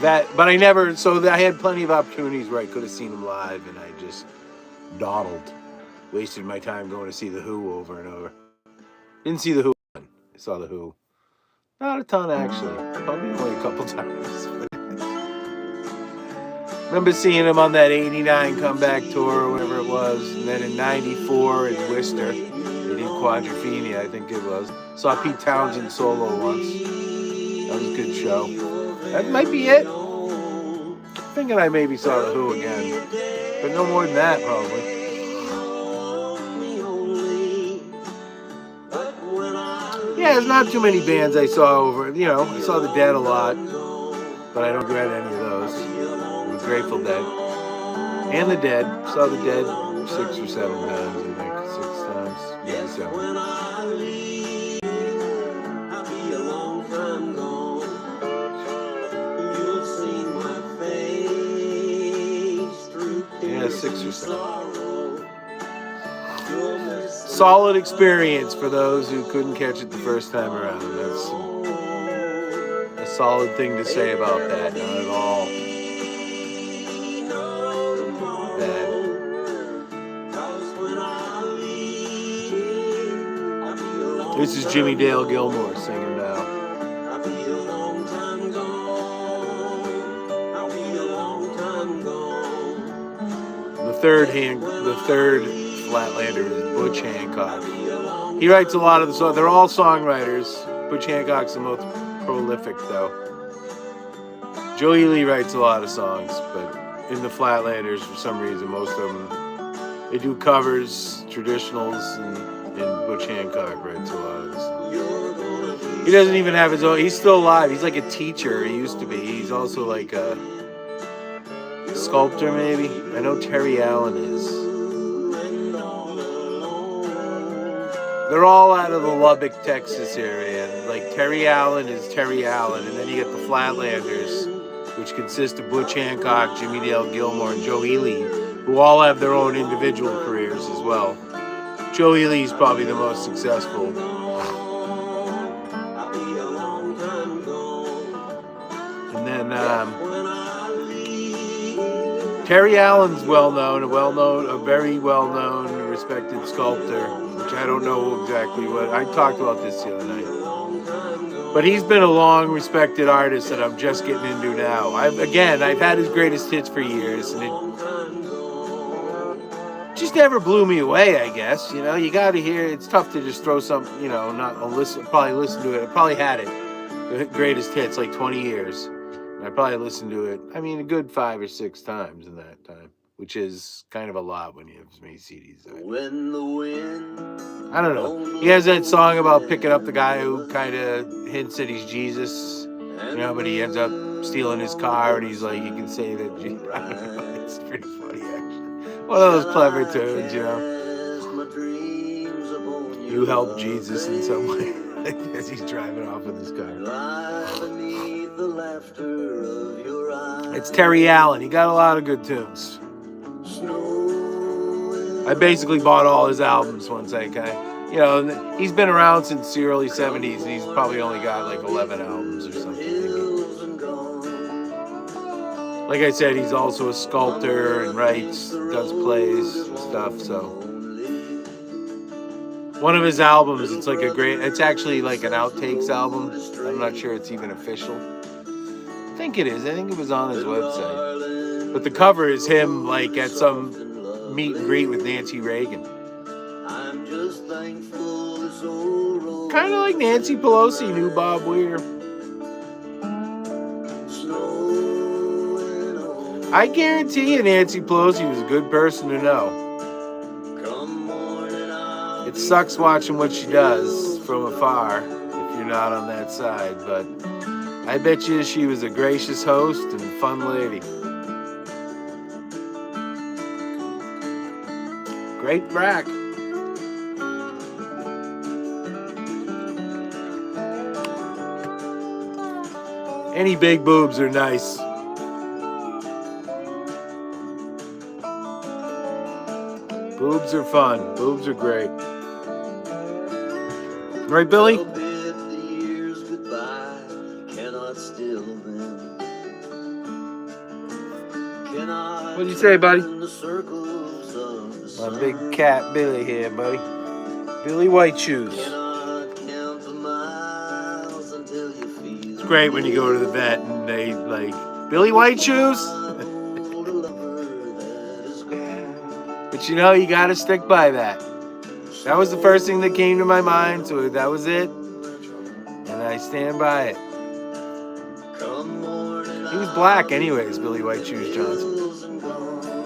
A: had plenty of opportunities where I could have seen him live, and I just dawdled. Wasted my time going to see The Who over and over. Didn't see The Who. I saw The Who. Not a ton, actually. Probably only a couple times. Remember seeing him on that 89 comeback tour or whatever it was. And then in 94 in Worcester, they did Quadrophenia, I think it was. Saw Pete Townsend solo once. That was a good show. That might be it. Thinking I maybe saw The Who again. But no more than that, probably. Yeah, there's not too many bands I saw over. You know, I saw The Dead a lot, but I don't regret any of those. The Grateful Dead. And The Dead. Saw The Dead 6 or 7 times, I think. 6 times. Yeah, 7. Yeah, 6 or 7. Solid experience for those who couldn't catch it the first time around. That's a solid thing to say about that. Not at all bad. This is Jimmy Dale Gilmore singing now. The third Flatlander is Butch Hancock. He writes a lot of the songs. They're all songwriters. Butch Hancock's the most prolific, though. Joe Ely writes a lot of songs, but in the Flatlanders, for some reason, most of them, they do covers, traditionals, and Butch Hancock writes a lot of the songs. He doesn't even have his own. He's still alive. He's like a teacher. He used to be. He's also like a sculptor, maybe. I know Terry Allen is. They're all out of the Lubbock, Texas area. Like Terry Allen is Terry Allen, and then you get the Flatlanders, which consist of Butch Hancock, Jimmy Dale Gilmore, and Joe Ely, who all have their own individual careers as well. Joe Ely is probably the most successful. And then Terry Allen's a very well-known, respected sculptor, which I don't know exactly what. I talked about this the other night. But he's been a long respected artist that I'm just getting into now. I've had his greatest hits for years, and it just never blew me away, I guess. You know, you got to hear. It's tough to just throw some, you know, not listen. Probably listen to it. I probably had it, the greatest hits, like 20 years. And I probably listened to it. I mean, a good 5 or 6 times in that time, which is kind of a lot when you have as many CDs.
B: When the wind,
A: I don't know. He has that song about picking up the guy who kind of hints that he's Jesus, you know, but he ends up stealing his car, and he's like, you can say that. I don't know. It's pretty funny, actually. One of those clever tunes, you know. You help Jesus in some way as he's driving off in his car. It's Terry Allen. He got a lot of good tunes. I basically bought all his albums once I kind of, you know, he's been around since the early 70s, and he's probably only got like 11 albums or something. Maybe. Like I said, he's also a sculptor and writes, does plays and stuff, so. One of his albums, it's actually like an outtakes album. I'm not sure it's even official. I think it is. I think it was on his website. But the cover is him like at some meet and greet with Nancy Reagan. Kind of like Nancy Pelosi knew Bob Weir. I guarantee you Nancy Pelosi was a good person to know. It sucks watching what she does from afar if you're not on that side, but I bet you she was a gracious host and fun lady. Great rack. Any big boobs are nice. Boobs are fun. Boobs are great. Right, Billy? What'd you say, buddy? My big cat Billy here, buddy. Billy White Shoes. It's great when you go to the vet and they like, Billy White Shoes? But you know, you gotta stick by that. That was the first thing that came to my mind, so that was it. And I stand by it. He was black anyways, Billy White Shoes Johnson.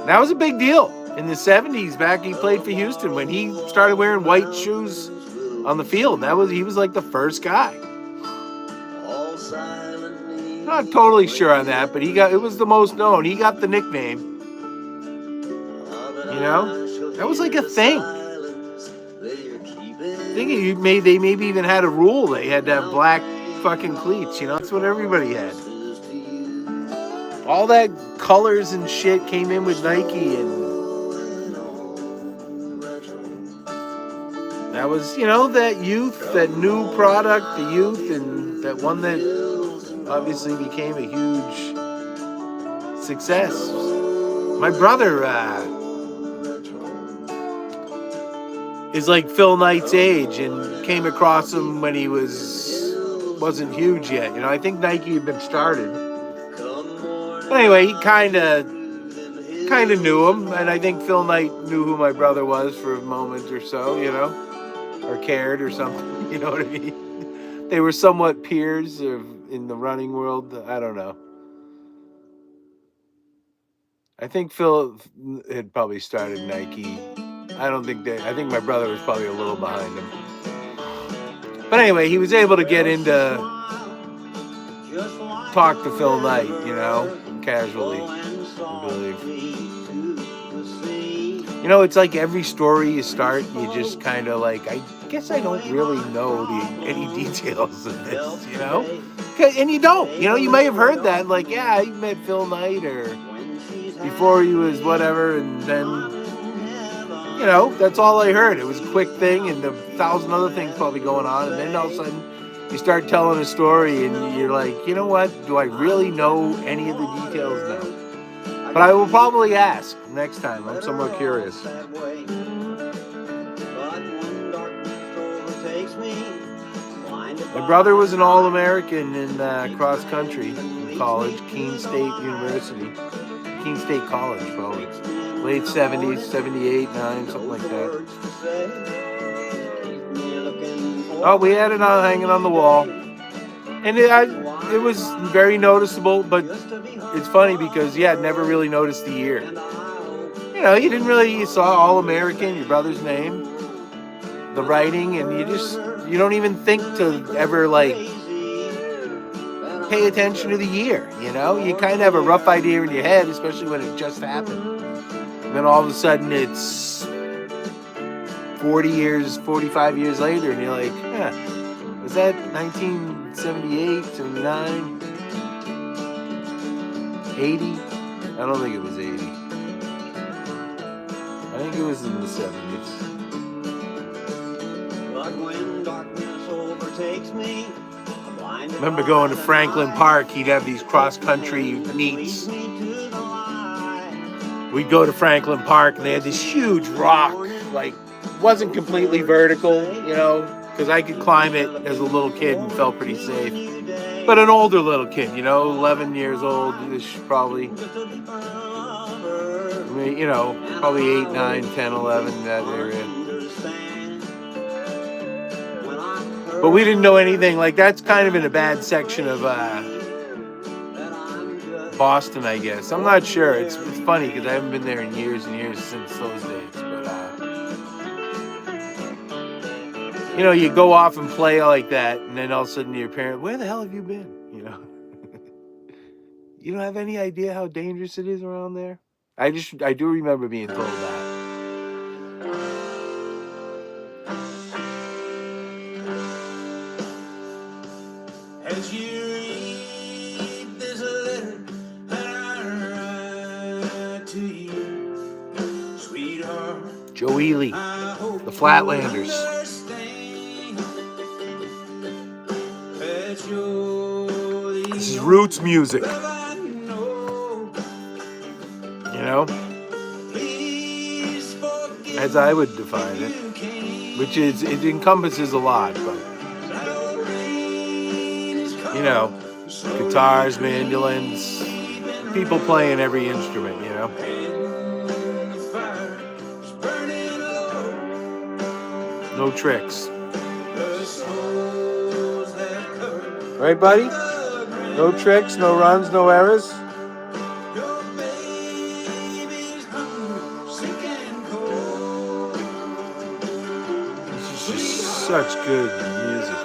A: That was a big deal. In the 70s, back he played for Houston, when he started wearing white shoes on the field. He was like the first guy. Not totally sure on that, but it was the most known. He got the nickname. You know? That was like a thing. I think they maybe even had a rule. They had to have black fucking cleats. You know, that's what everybody had. All that colors and shit came in with Nike, and that was, you know, that youth, that new product, the youth, and that one that obviously became a huge success. My brother is like Phil Knight's age and came across him when he wasn't huge yet. You know, I think Nike had been started. But anyway, he kind of knew him, and I think Phil Knight knew who my brother was for a moment or so, you know, or cared or something, you know what I mean? They were somewhat peers in the running world. I don't know. I think Phil had probably started Nike. I think my brother was probably a little behind him. But anyway, he was able to get into talk to Phil Knight, you know, casually, I believe. You know, it's like every story you start, you just kind of like, I guess I don't really know any details of this, you know? And you don't, you know, you may have heard that, like, yeah, I met Phil Knight, or before he was whatever, and then, you know, that's all I heard. It was a quick thing, and 1,000 other things probably going on, and then all of a sudden, you start telling a story, and you're like, you know what, do I really know any of the details now? But I will probably ask next time. I'm somewhat curious. My brother was an All-American in cross country in college, Keene State University. Keene State College, probably. Late 70s, 78, 9, something like that. Oh, we had it on hanging on the wall. And it was very noticeable, but it's funny because, yeah, I never really noticed the year. You know, you saw All-American, your brother's name, the writing, and you don't even think to ever, like, pay attention to the year, you know? You kind of have a rough idea in your head, especially when it just happened. And then all of a sudden it's 40 years, 45 years later, and you're like, was that 1978, 79, 80? I don't think it was 80. I think it was in the 70s. But when darkness overtakes me, I remember going to Franklin Park. He'd have these cross-country meets. We'd go to Franklin Park, and they had this huge rock, like, wasn't completely vertical, you know, because I could climb it as a little kid and felt pretty safe. But an older little kid, you know, 11 years old, probably, you know, probably 8, 9, 10, 11, that area. But we didn't know anything. Like, that's kind of in a bad section of Boston, I guess. I'm not sure. It's funny because I haven't been there in years and years since those days. But, you know, you go off and play like that, and then all of a sudden your parent, where the hell have you been? You know? You don't have any idea how dangerous it is around there? I do remember being told that. As you read this letter that I write to you, sweetheart, Joe Ely, the Flatlanders. This is roots music. You know? As I would define it. Which is, it encompasses a lot, but, you know, guitars, mandolins, people playing every instrument, you know? No tricks. Right, buddy? No tricks, no runs, no errors. This is just such good music.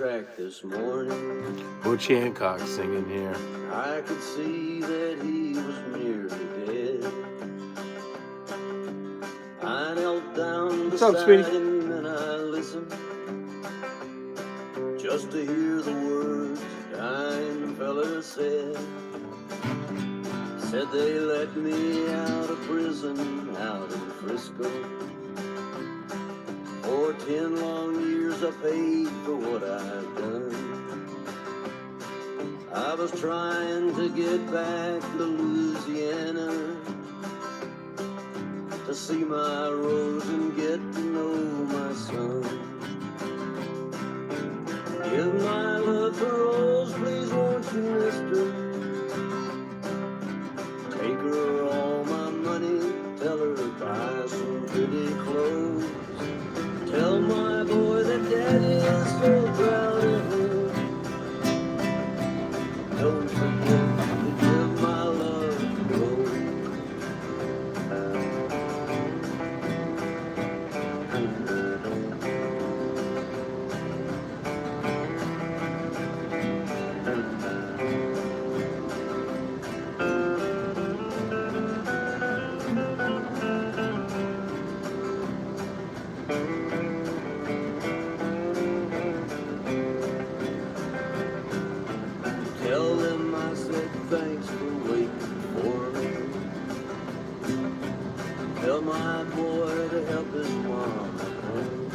B: track this morning.
A: Butch Hancock singing here.
B: I could see that he was nearly dead. I knelt down
A: What's up,
B: beside
A: sweetie?
B: him and I listened just to hear the words the dying fella said. Said they let me out of prison out in Frisco. For 10 long years I paid for what I've done. I was trying to get back to Louisiana to see my Rose and get to know my son. Give my love to Rose, please won't you, mister? Take her all my money, tell her to buy some pretty clothes. Tell my boy that daddy is so proud of him. Don't forget to give my love to Rose. Tell them I said thanks for waiting for me. Tell my boy to help his mom at home.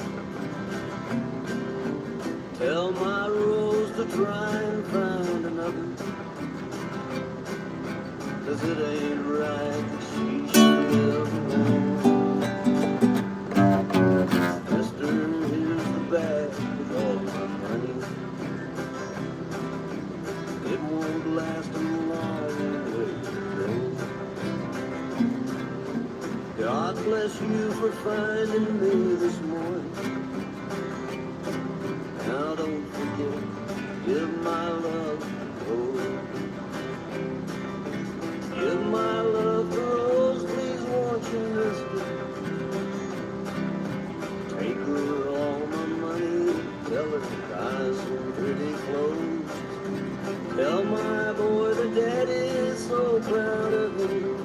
B: Tell my Rose to try and find another, 'cause it ain't right that she should live alone. Mister, here's the bag with all my money. It won't last a long way to go. God bless you for finding me this morning. Now don't forget, give my love to Rose. Give my love to Rose, please won't you, mister? Take her all my money, tell her to buy some pretty clothes. Tell my boy that daddy is so proud of him.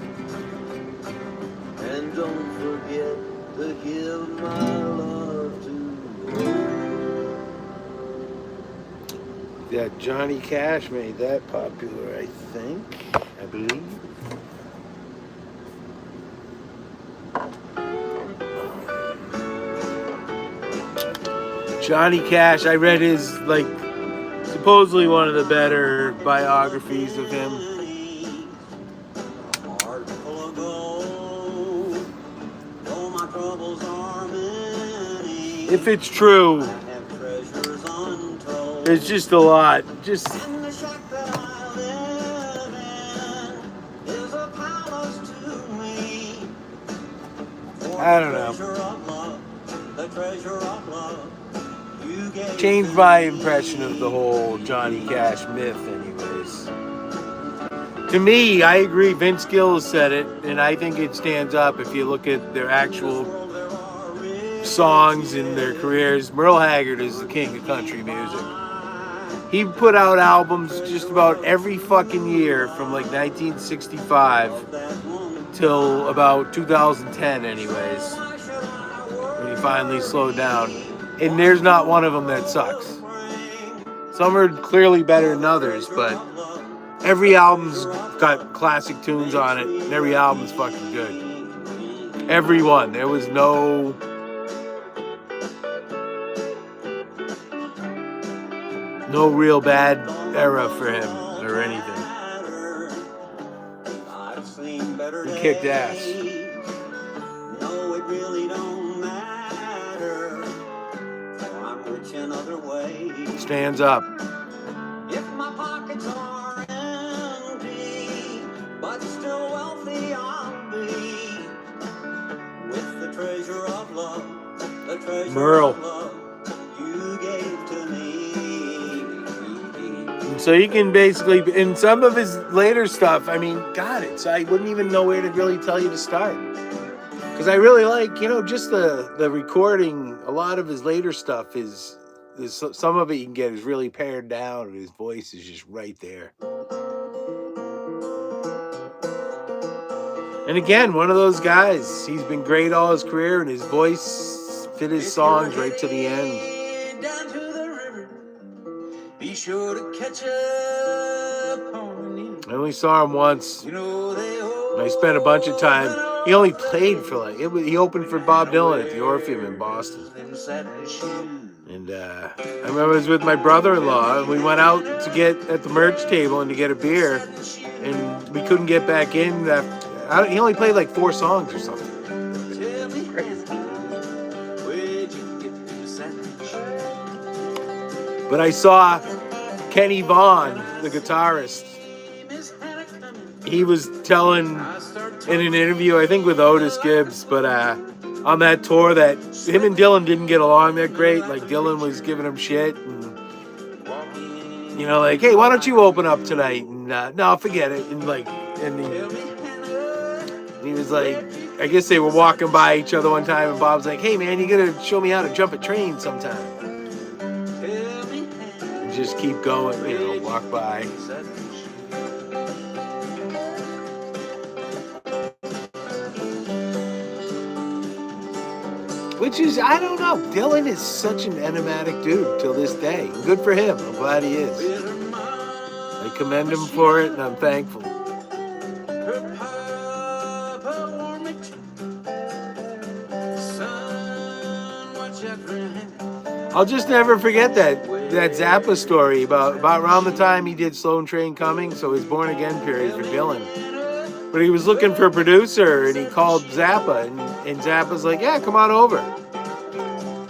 B: And don't forget to give my love to Rose.
A: Yeah, Johnny Cash made that popular, I believe. Johnny Cash, I read his, supposedly one of the better biographies of him.
B: Heart full of gold, though my troubles are many.
A: If it's true,
B: I have treasures untold.
A: there's just a lot. Just
B: And the shack that I live in is a palace to me. For
A: I don't know.
B: the treasure of love, the treasure of love, you gave
A: changed
B: to
A: my
B: me.
A: impression of the whole Johnny Cash myth, anyways. To me, I agree. Vince Gill said it, and I think it stands up if you look at their actual songs and their careers. Merle Haggard is the king of country music. He put out albums just about every fucking year from 1965 till about 2010, anyways, when he finally slowed down. And there's not one of them that sucks. Some are clearly better than others, but every album's got classic tunes on it, and every album's fucking good. Every one. There was no real bad era for him or anything. He kicked ass.
B: No, it really don't matter. For I'm rich in other ways.
A: Stands up.
B: If my pockets are empty, but still wealthy I'll be. With the treasure of love, the treasure
A: Merle.
B: of love you gave to me.
A: So you can basically, in some of his later stuff, I wouldn't even know where to really tell you to start. Because I really like, just the recording. A lot of his later stuff is some of it you can get is really pared down, and his voice is just right there. And again, one of those guys. He's been great all his career, and his voice fit his songs right to the end.
B: Down to the river, be sure to catch up on the news.
A: I only saw him once.
B: You know they
A: And I spent a bunch of time. He only played for he opened for Bob Dylan at the Orpheum in Boston. And I remember I was with my brother-in-law, and we went out to get at the merch table and to get a beer, and we couldn't get back in. He only played like 4 songs or something. But I saw Kenny Vaughan, the guitarist. He was telling in an interview, I think with Otis Gibbs, but on that tour that him and Dylan didn't get along that great. Like Dylan was giving him shit, and like, hey, why don't you open up tonight? And no, forget it. And he was like, I guess they were walking by each other one time, and Bob's like, hey man, you gotta show me how to jump a train sometime. And just keep going, walk by. Which is, I don't know, Dylan is such an enigmatic dude till this day. Good for him. I'm glad he is. I commend him for it, and I'm thankful. I'll just never forget that Zappa story about around the time he did Slow Train Coming, so his Born Again period for Dylan. But he was looking for a producer, and he called Zappa, and Zappa's like, yeah, come on over.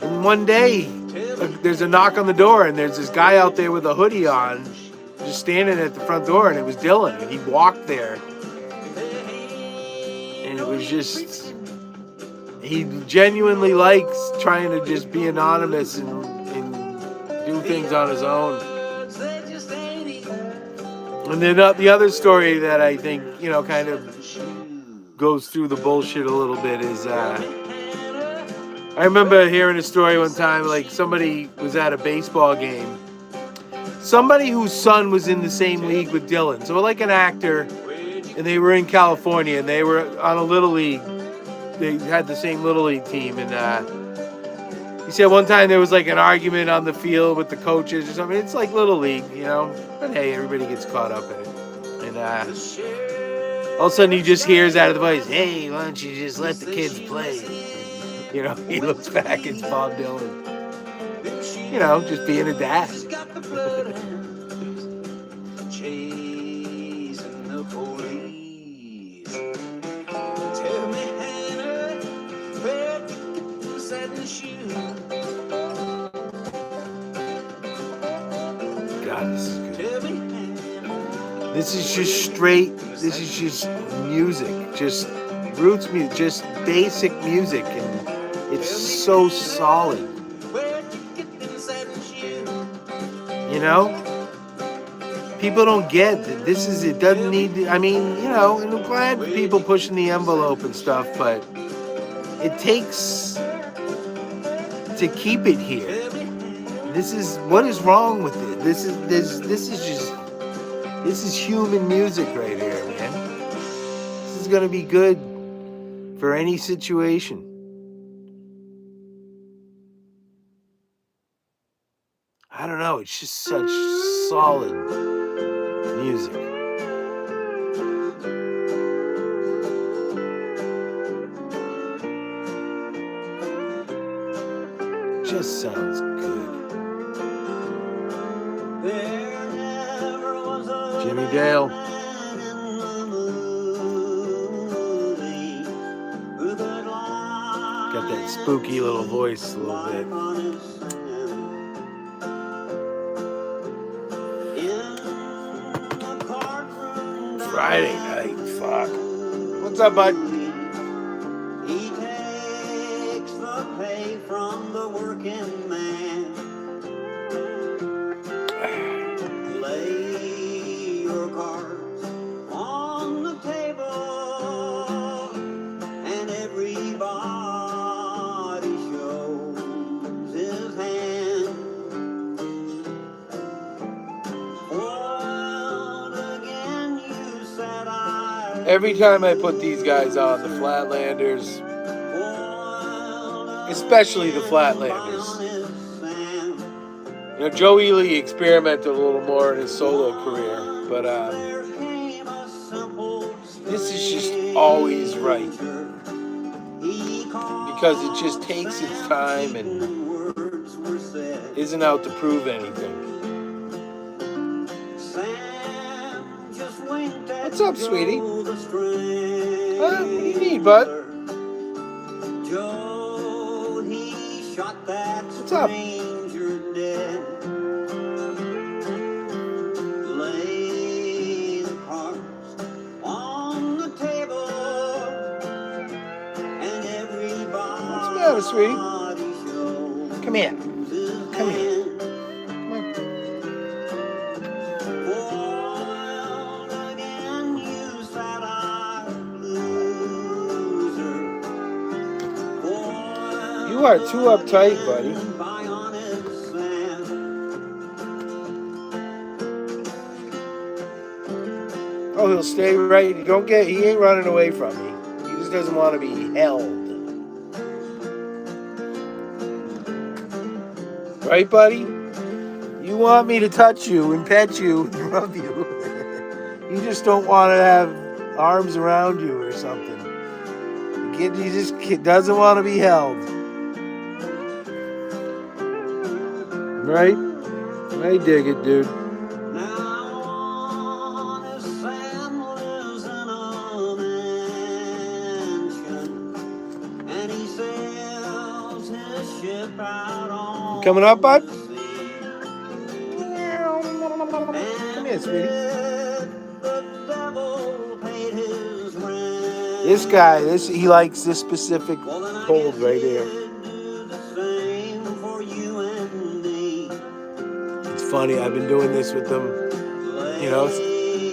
A: And one day, there's a knock on the door, and there's this guy out there with a hoodie on, just standing at the front door, and it was Dylan, and he walked there. And it was just, he genuinely likes trying to just be anonymous and do things on his own. And then the other story that I think, kind of goes through the bullshit a little bit is, I remember hearing a story one time, like somebody was at a baseball game. Somebody whose son was in the same league with Dylan. So like an actor, and they were in California, and they were on a Little League. They had the same Little League team, and he said one time there was like an argument on the field with the coaches or something. It's like Little League, but hey, everybody gets caught up in it. And all of a sudden he just hears out of the voice, hey, why don't you just let the kids play? He looks back, it's Bob Dylan. Just being a dad. God, this is good. This is just music, just roots music, just basic music, and it's so solid. People don't get that it doesn't need to, and I'm glad people pushing the envelope and stuff, but it takes to keep it here. What is wrong with it? This is human music right here, man. This is gonna be good for any situation. I don't know, it's just such solid music. Just sounds good. Jimmy Dale. Got that spooky little voice a little bit. Friday night, fuck. What's up, bud?
B: He takes the pay from the working man. Lay your cards on the table, and everybody shows his hand.
A: Every time I put these guys on, the Flatlanders, especially the Flatlanders. You know, Joe Ely experimented a little more in his solo career, but this is just always right. Because it just takes its time and isn't out to prove anything. What's up, sweetie? What do you need, bud? What's up? What's the matter, sweetie? Come here. Come here. You are too uptight, buddy. Oh, he'll stay right. He ain't running away from me. He just doesn't want to be held. Right, buddy? You want me to touch you and pet you and rub you. You just don't want to have arms around you or something. He just doesn't want to be held. Right? I dig it, dude. Coming up, bud? Come here, sweetie. This guy, he likes this specific hold right here. It's funny, I've been doing this with them, you know,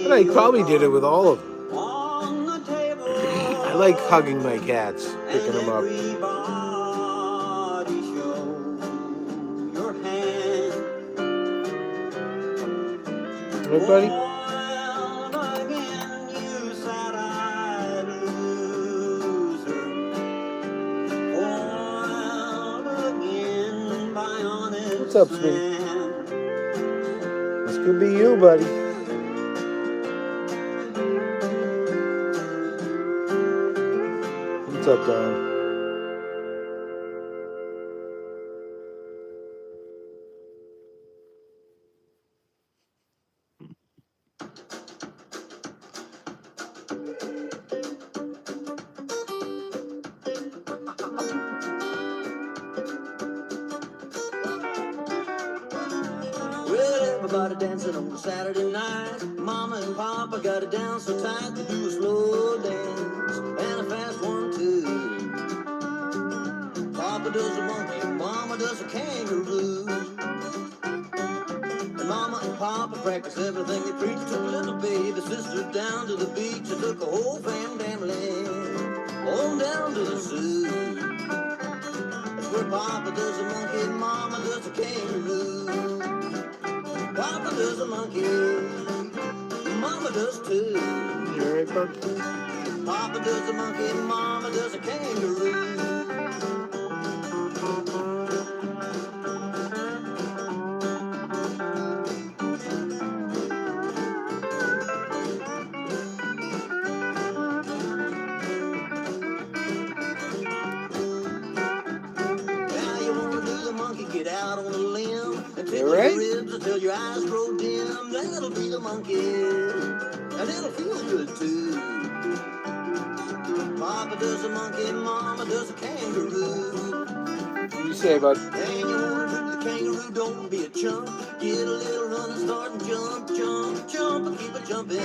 A: but I probably did it with all of them. I like hugging my cats, picking them up. Right, buddy? What's up, sweetie? This could be you, buddy. What's up, darling?
B: Everybody dancing on Saturday night. Mama and Papa got it down so tight to do a slow dance and a fast one too. Papa does a monkey, Mama does a kangaroo. And Mama and Papa practice everything they preach. Took a little baby sister down to the beach. They took a whole family on down to the zoo. That's where Papa does a monkey, Mama does a kangaroo. Papa does a monkey, Mama does too.
A: You alright, bud?
B: Papa does a monkey, Mama does a kangaroo. Now you wanna do the monkey, get out on the limb and tickle your ribs until your eyes grow dim. That'll be the monkey, and it'll feel good too. Papa does a monkey, Mama does a kangaroo.
A: What do you say, bud?
B: And you wanna do the kangaroo, don't be a chump. Get a little run and start and jump, jump, jump, and keep it jumping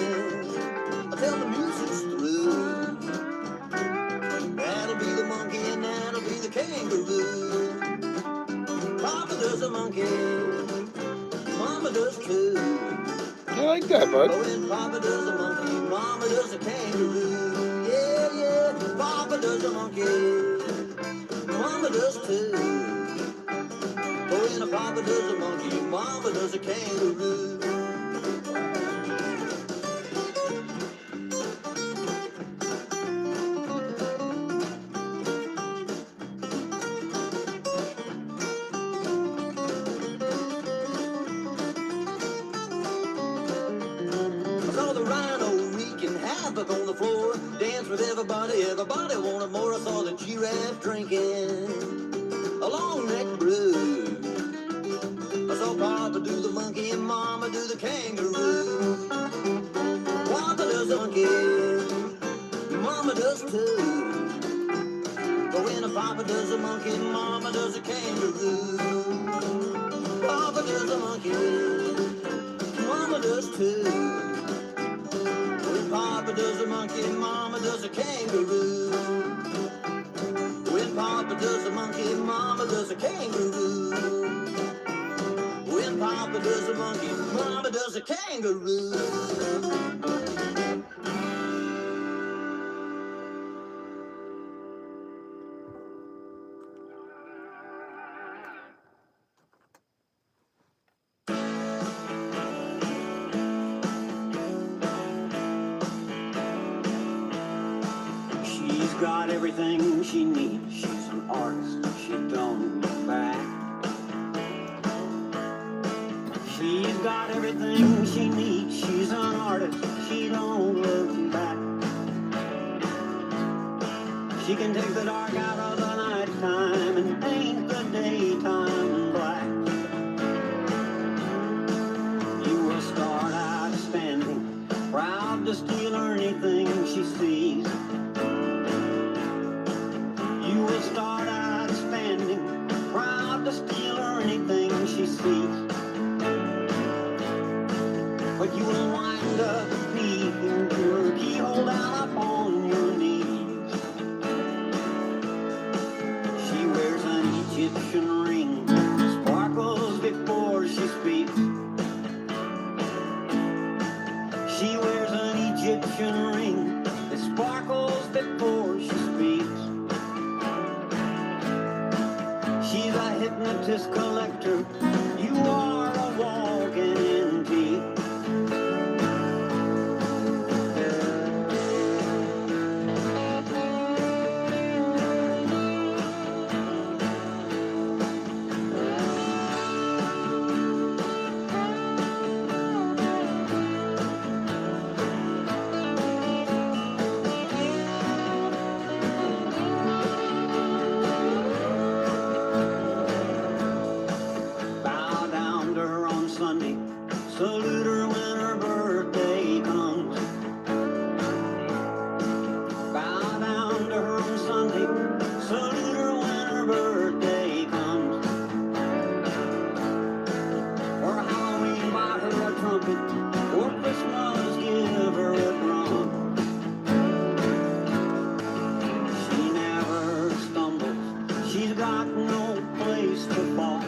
B: until the music's through. That'll be the monkey and that'll be the kangaroo. Papa does a monkey, Mama does too.
A: I like that, bud.
B: Oh, and Papa does a monkey, Mama does a kangaroo. Yeah, yeah, Papa does a monkey, Mama does too. Oh, and Papa does a monkey, Mama does a kangaroo. jump up on the floor, dance with everybody. Everybody wanted more. I saw the giraffe drinking a long neck brew. I saw Papa do the monkey and Mama do the kangaroo. Papa does the monkey, Mama does too. But when a Papa does the monkey, Mama does the kangaroo. Papa does the monkey, Mama does too. When Papa does the monkey, Mama does the kangaroo. When Papa does the monkey, Mama does the kangaroo. When Papa does the monkey, Mama does the kangaroo. She's got everything she needs. She's an artist. She don't look back. She's got everything she needs. She's an artist. She don't look back. She can take the dark out of the night time and paint the daytime black. You will start out standing, proud to steal anything she sees. You will start out standing, proud to steal anything she sees. But you will wind up peeking through her keyhole down upon your knees. She wears an Egyptian ring, sparkles before she speaks. She wears an Egyptian ring that sparkles before she speaks. She's a hypnotist collector. You are a walking antique. Salute her when her birthday comes. Bow down to her on Sunday. Salute her when her birthday comes. For Halloween, buy her a trumpet. For Christmas, give her a drum. She never stumbles. She's got no place to fall.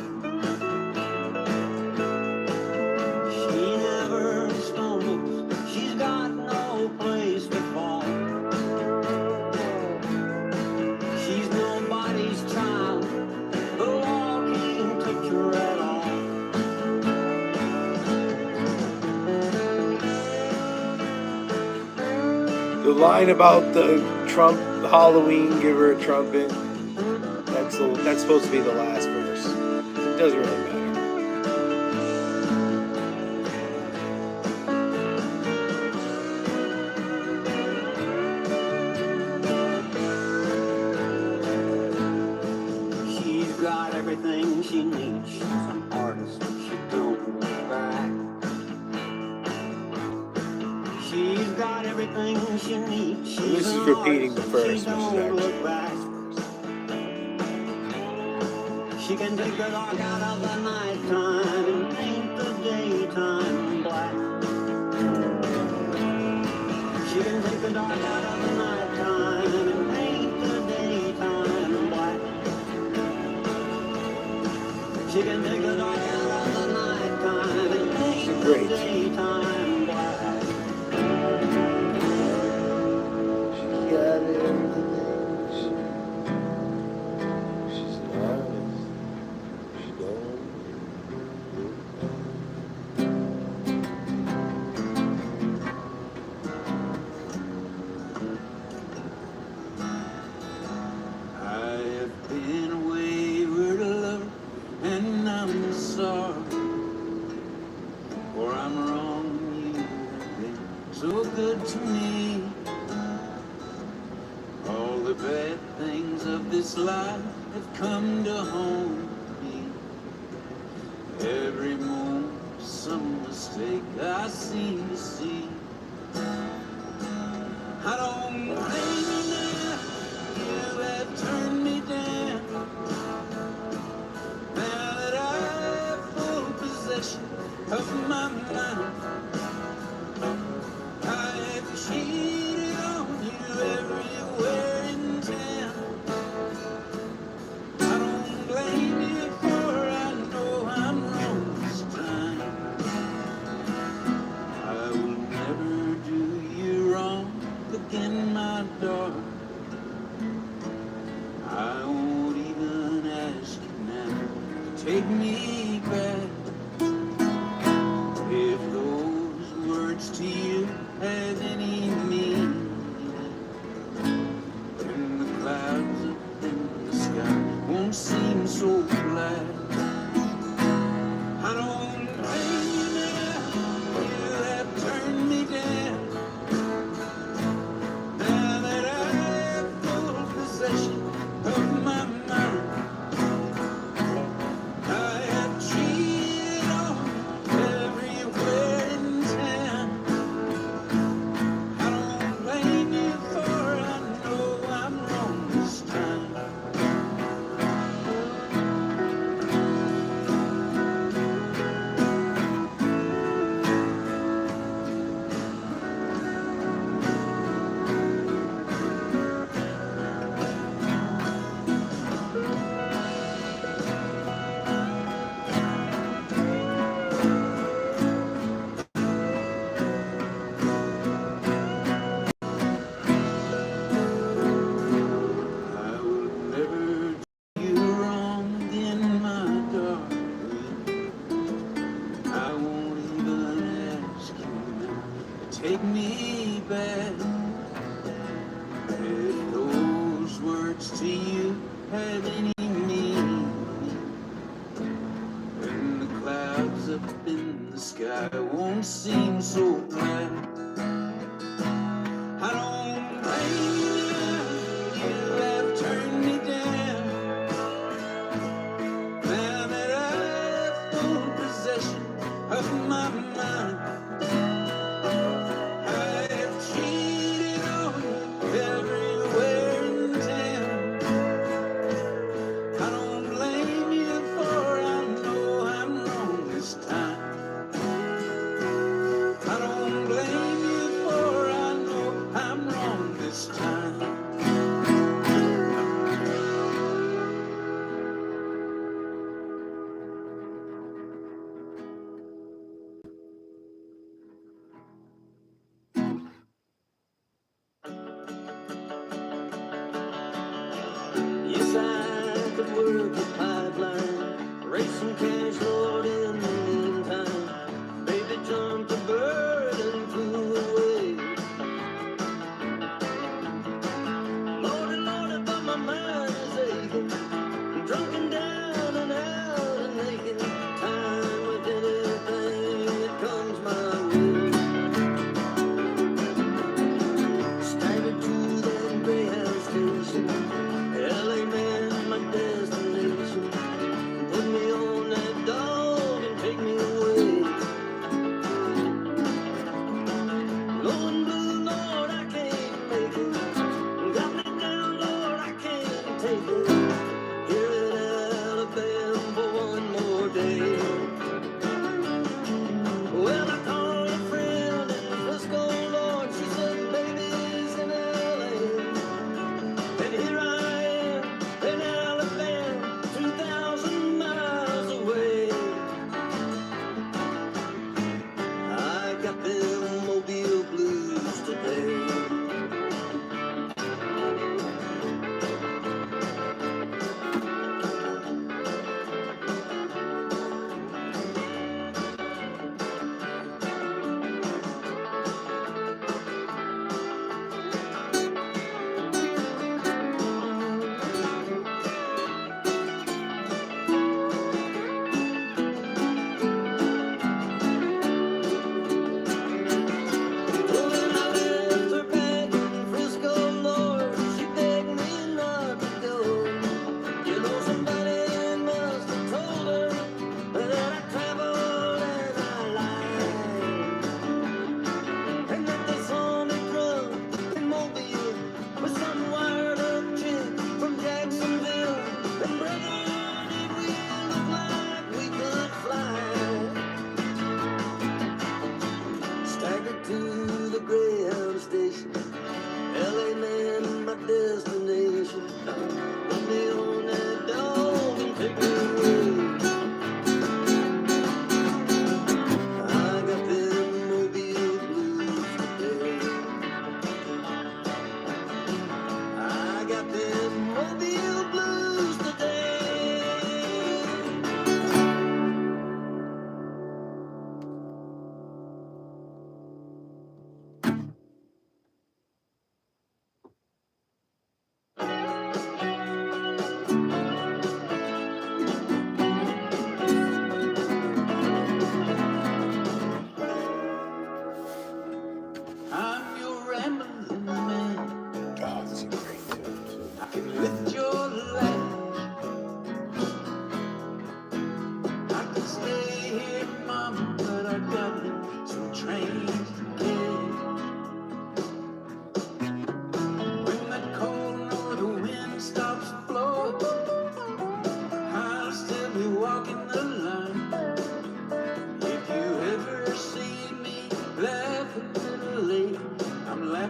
A: The line about the Halloween, give her a trumpet, that's supposed to be the last verse. It doesn't really matter.
B: She's got everything she needs. She's an artist. She don't look back. She's got everything she needs. She's
A: This is repeating the first, which is actually.
B: She can take the dark out of the nighttime and paint the daytime black. She can take the dark out of the nighttime and paint the daytime black. She can take the dark out of the nighttime and paint the daytime black.
A: She got everything. She's an artist. She don't.
B: I have been a wayward lover, and I'm sorry, for I'm wrong. me. All the bad things of this life have come to haunt me. Every moment, some mistake I seem to see. I don't blame you now, you have turned me down. Now that I have full possession of my mind, I have cheated on you everywhere in town. I don't blame you, for I know I'm wrong this time. I will never do you wrong again, my darling. I won't even ask you now to take me back. If those words to you have any meaning, then the clouds up in the sky won't seem so black. I don't blame you now, you have turned me down. Now that I have full possession of my mind, I have cheated on everywhere in town. I don't blame you, for I know I'm wrong this time. I will never do you wrong again, my darling. I won't even ask you now to take me back. If those words to you have any meaning, when the clouds up in the sky won't seem so black. I don't blame you now, you have turned me down. Now that I have full possession of my mind, I have cheated on you everywhere in town. I don't blame you, for I know I'm wrong this time. I don't blame you, for I know I'm wrong this time. Yes, I could work a pipeline, raise some cash, Lord, in the meantime. Baby, jump the bird and flew away. Lordy, Lordy, but my mind is aching, drunk and down and out and naked. Time with anything that comes my way. Staggered to that Greyhound station, LA man, my destination. Put me on that dog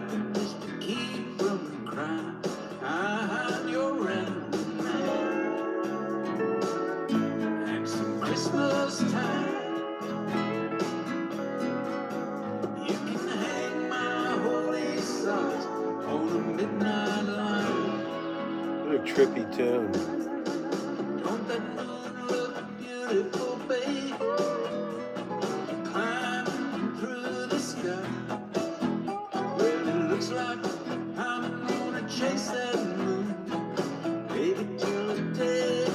B: happiness to keep from crying. I'm your enemy now. And some Christmas time, you can hang my holy socks on a midnight line.
A: What a trippy tune.
B: Don't that moon look beautiful, babe? Climbing through the sky. Well, it looks like I'm gonna chase that moon, baby, till the day I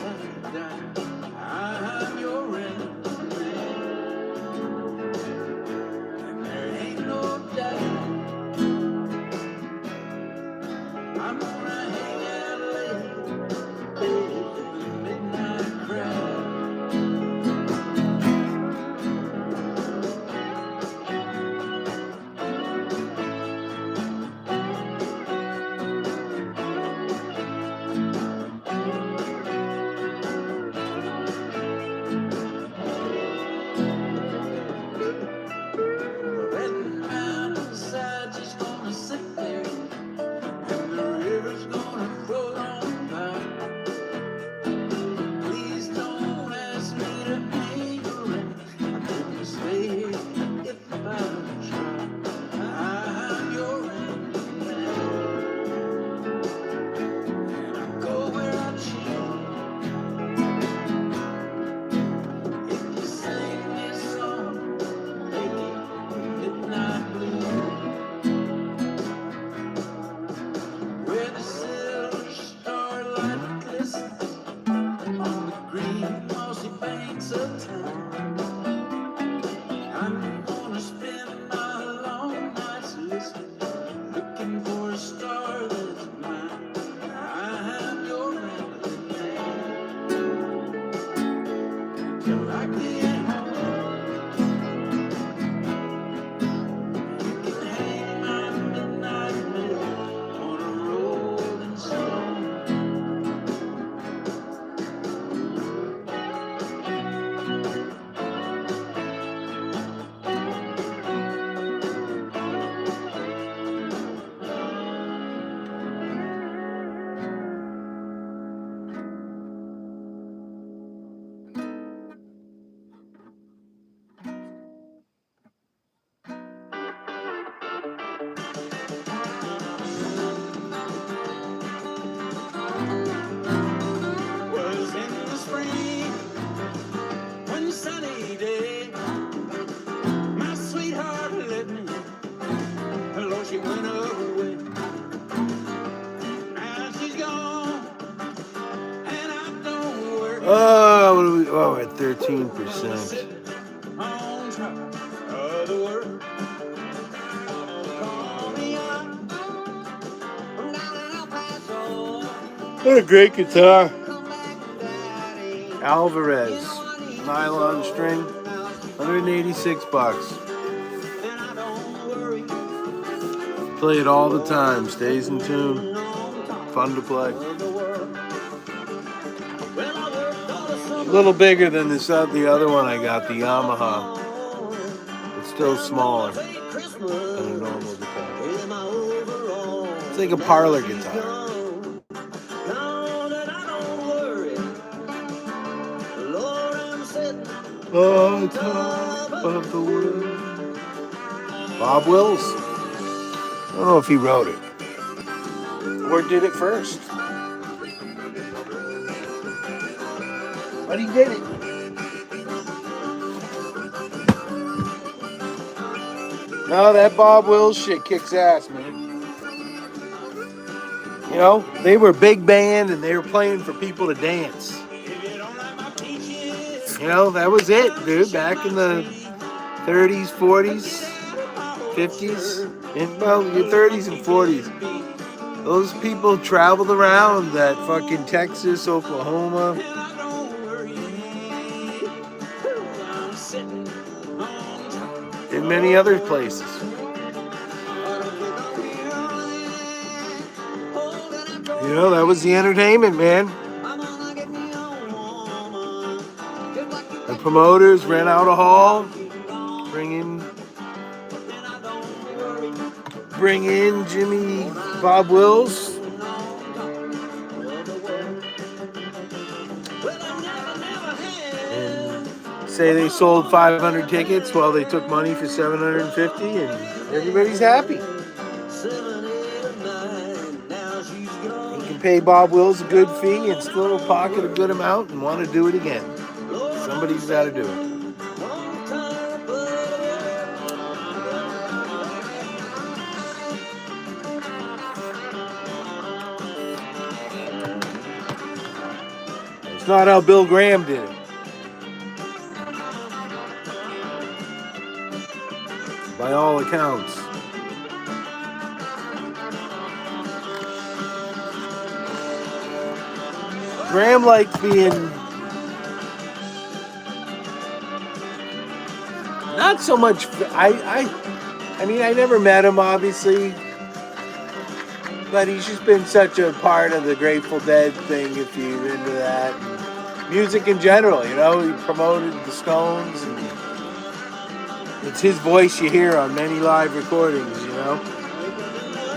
B: die. I'm your enemy, and there ain't no doubt I'm gonna hang out late, baby, in the midnight crowd. The red mountainside's just gonna sit there, and the river's gonna float on by. Please don't ask me to hang around. I couldn't stay here if I tried. I'm your enemy, and I go where I choose. If you sing this song, baby, midnight blue, where the silver starlight glistens on the green mossy banks of time. I'm gonna spend my long nights listening, looking for a star that's mine. I'm your enemy till I get home. You can hang my midnight mail on a rolling stone. Was in the spring, one sunny day, my sweetheart left me. Lord, she went away. Now she's gone, and I don't worry.
A: Oh, what are we? Oh, we're at 13%.
B: Sitting on top of the world. Call me up, I'm down in El Paso.
A: What a great guitar.
B: Come back, Daddy.
A: Alvarez. Nylon string. 186 bucks.
B: And I don't worry.
A: Play it all the time. Stays in tune. Fun to play. A little bigger than the other one I got, the Yamaha. It's still smaller than a normal guitar. It's like a parlor guitar. On top of the world. Bob Wills. I don't know if he wrote it or did it first. But he did it. No, that Bob Wills shit kicks ass, man. You know, they were a big band and they were playing for people to dance. You know, that was it, dude. Back in the 30s, 40s, 50s, and well, your 30s and 40s. Those people traveled around that fucking Texas, Oklahoma, and many other places. You know, that was the entertainment, man. The promoters rent out a hall, bring in bring in Jimmy Bob Wills. And say they sold 500 tickets while they took money for 750, and everybody's happy. You can pay Bob Wills a good fee and still pocket a good amount and want to do it again. Somebody's got to do it. It's not how Bill Graham did it. By all accounts. Graham liked being not so much. I mean, I never met him, obviously, but he's just been such a part of the Grateful Dead thing. If you're into that, and music in general, you know, he promoted the Stones, and it's his voice you hear on many live recordings. You know,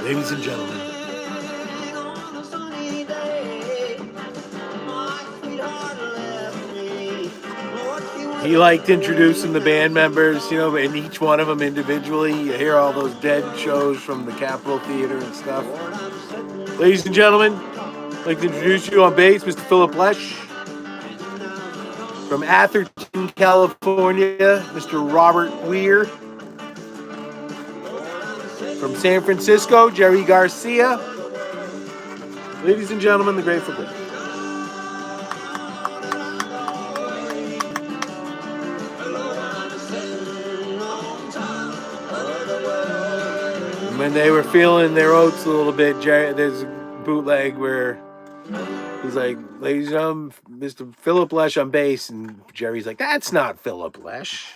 A: ladies and gentlemen. He liked introducing the band members, you know, and each one of them individually. You hear all those Dead shows from the Capitol Theater and stuff. Ladies and gentlemen, I'd like to introduce you on bass, Mr. Philip Lesh. From Atherton, California, Mr. Robert Weir. From San Francisco, Jerry Garcia. Ladies and gentlemen, the Grateful Dead. When they were feeling their oats a little bit, there's a bootleg where he's like, ladies and gentlemen, Mr. Philip Lesh on bass, and Jerry's like, that's not Philip Lesh.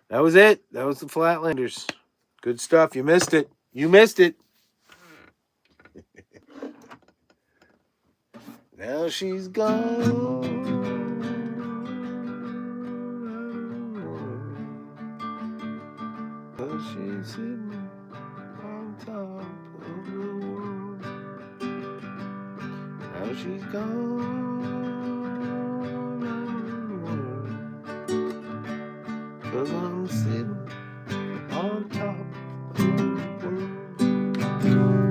A: That was it. That was the Flatlanders. Good stuff. You missed it. You missed it. Now she's gone. She's sitting on top of the world. Now she's gone. 'Cause I'm sitting on top of the world.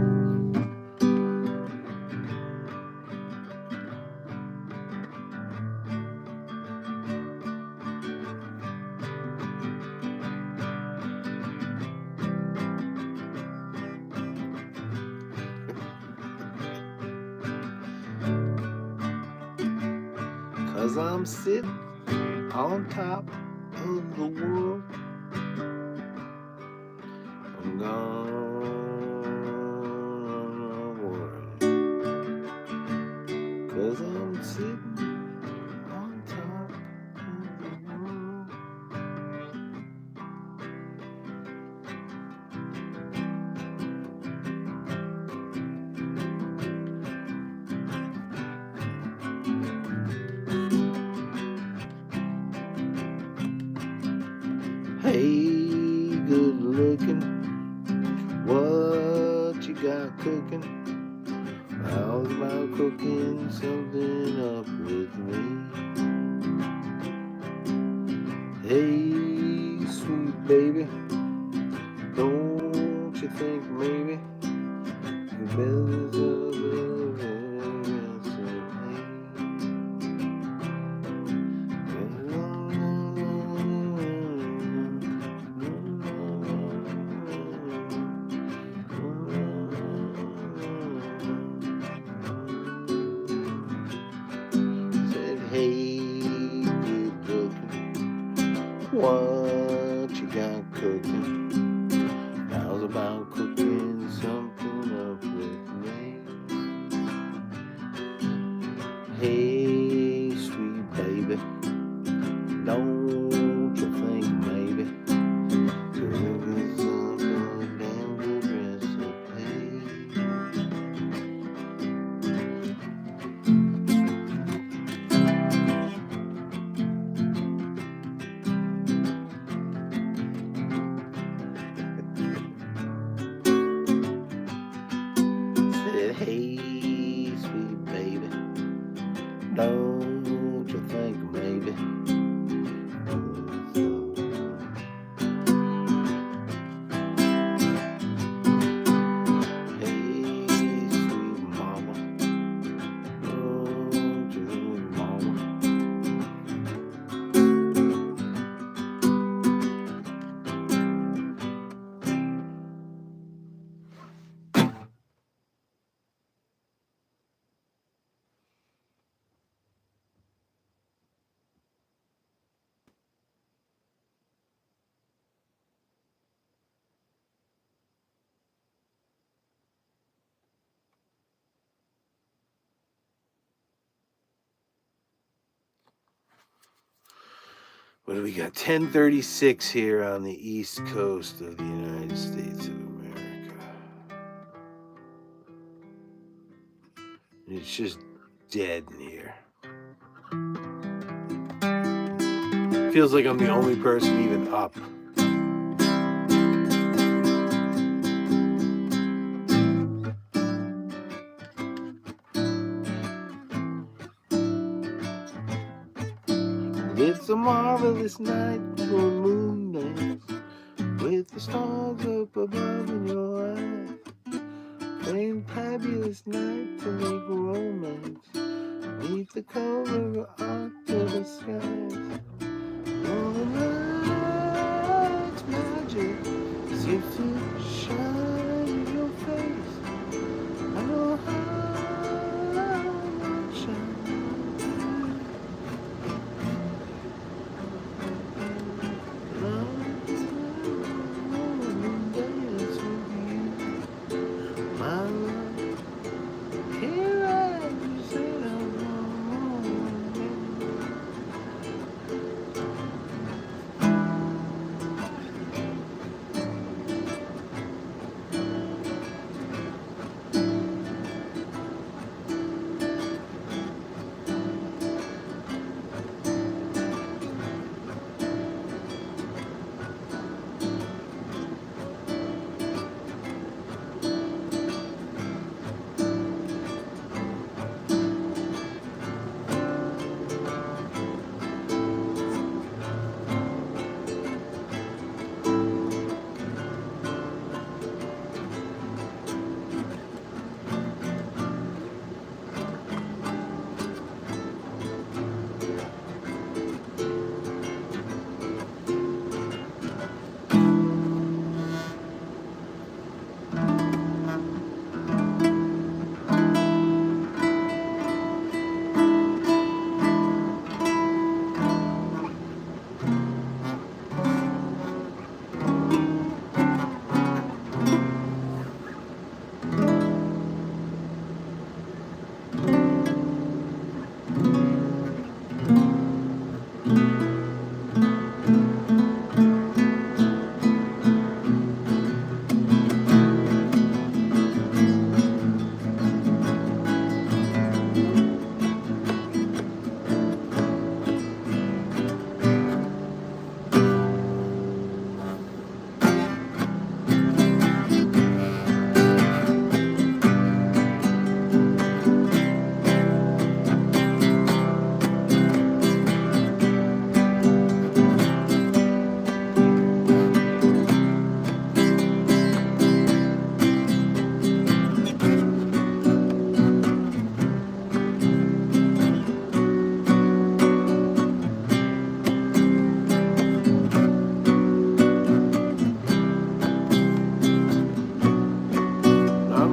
A: 'Cause I'm sitting on top of the world. I'm gonna worry. 'Cause I'm sitting on top of the world. Hey, good looking, what you got cooking? How's about cooking something up with me? Hey, sweet baby, don't you think maybe the belly's of a what you got cooking? How's about cooking something up with me? Hey, sweet baby, don't you think maybe cooking something damn good recipe? What do we got? 10:36 here on the east coast of the United States of America. It's just dead in here. Feels like I'm the only person even up. It's a marvelous night for moonlight, with the stars up above in your eyes. Fantabulous night to make romance, neath the cover of October skies. All the night's magic seems to shine in your face. I know how much I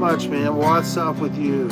A: much, man. What's up with you?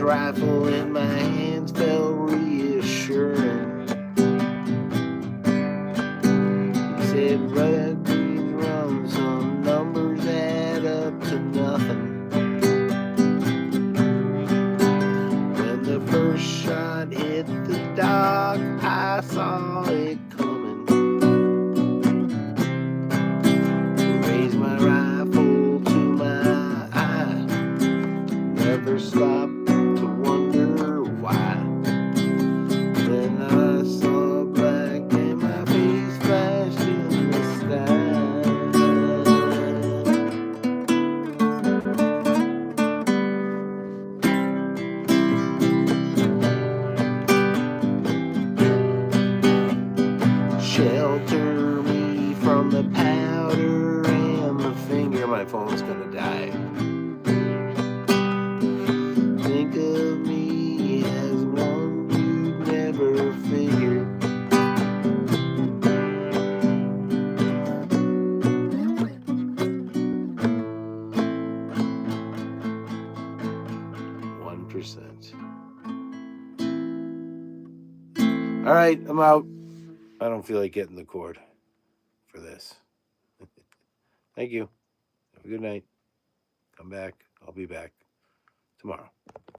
A: Rifle in my hands felt reassuring. He said, red green run, some numbers add up to nothing. When the first shot hit the dog, I saw it coming. Raised my rifle to my eye, never stopped. All right, I'm out. I don't feel like getting the cord for this. Thank you. Have a good night. Come back. I'll be back tomorrow.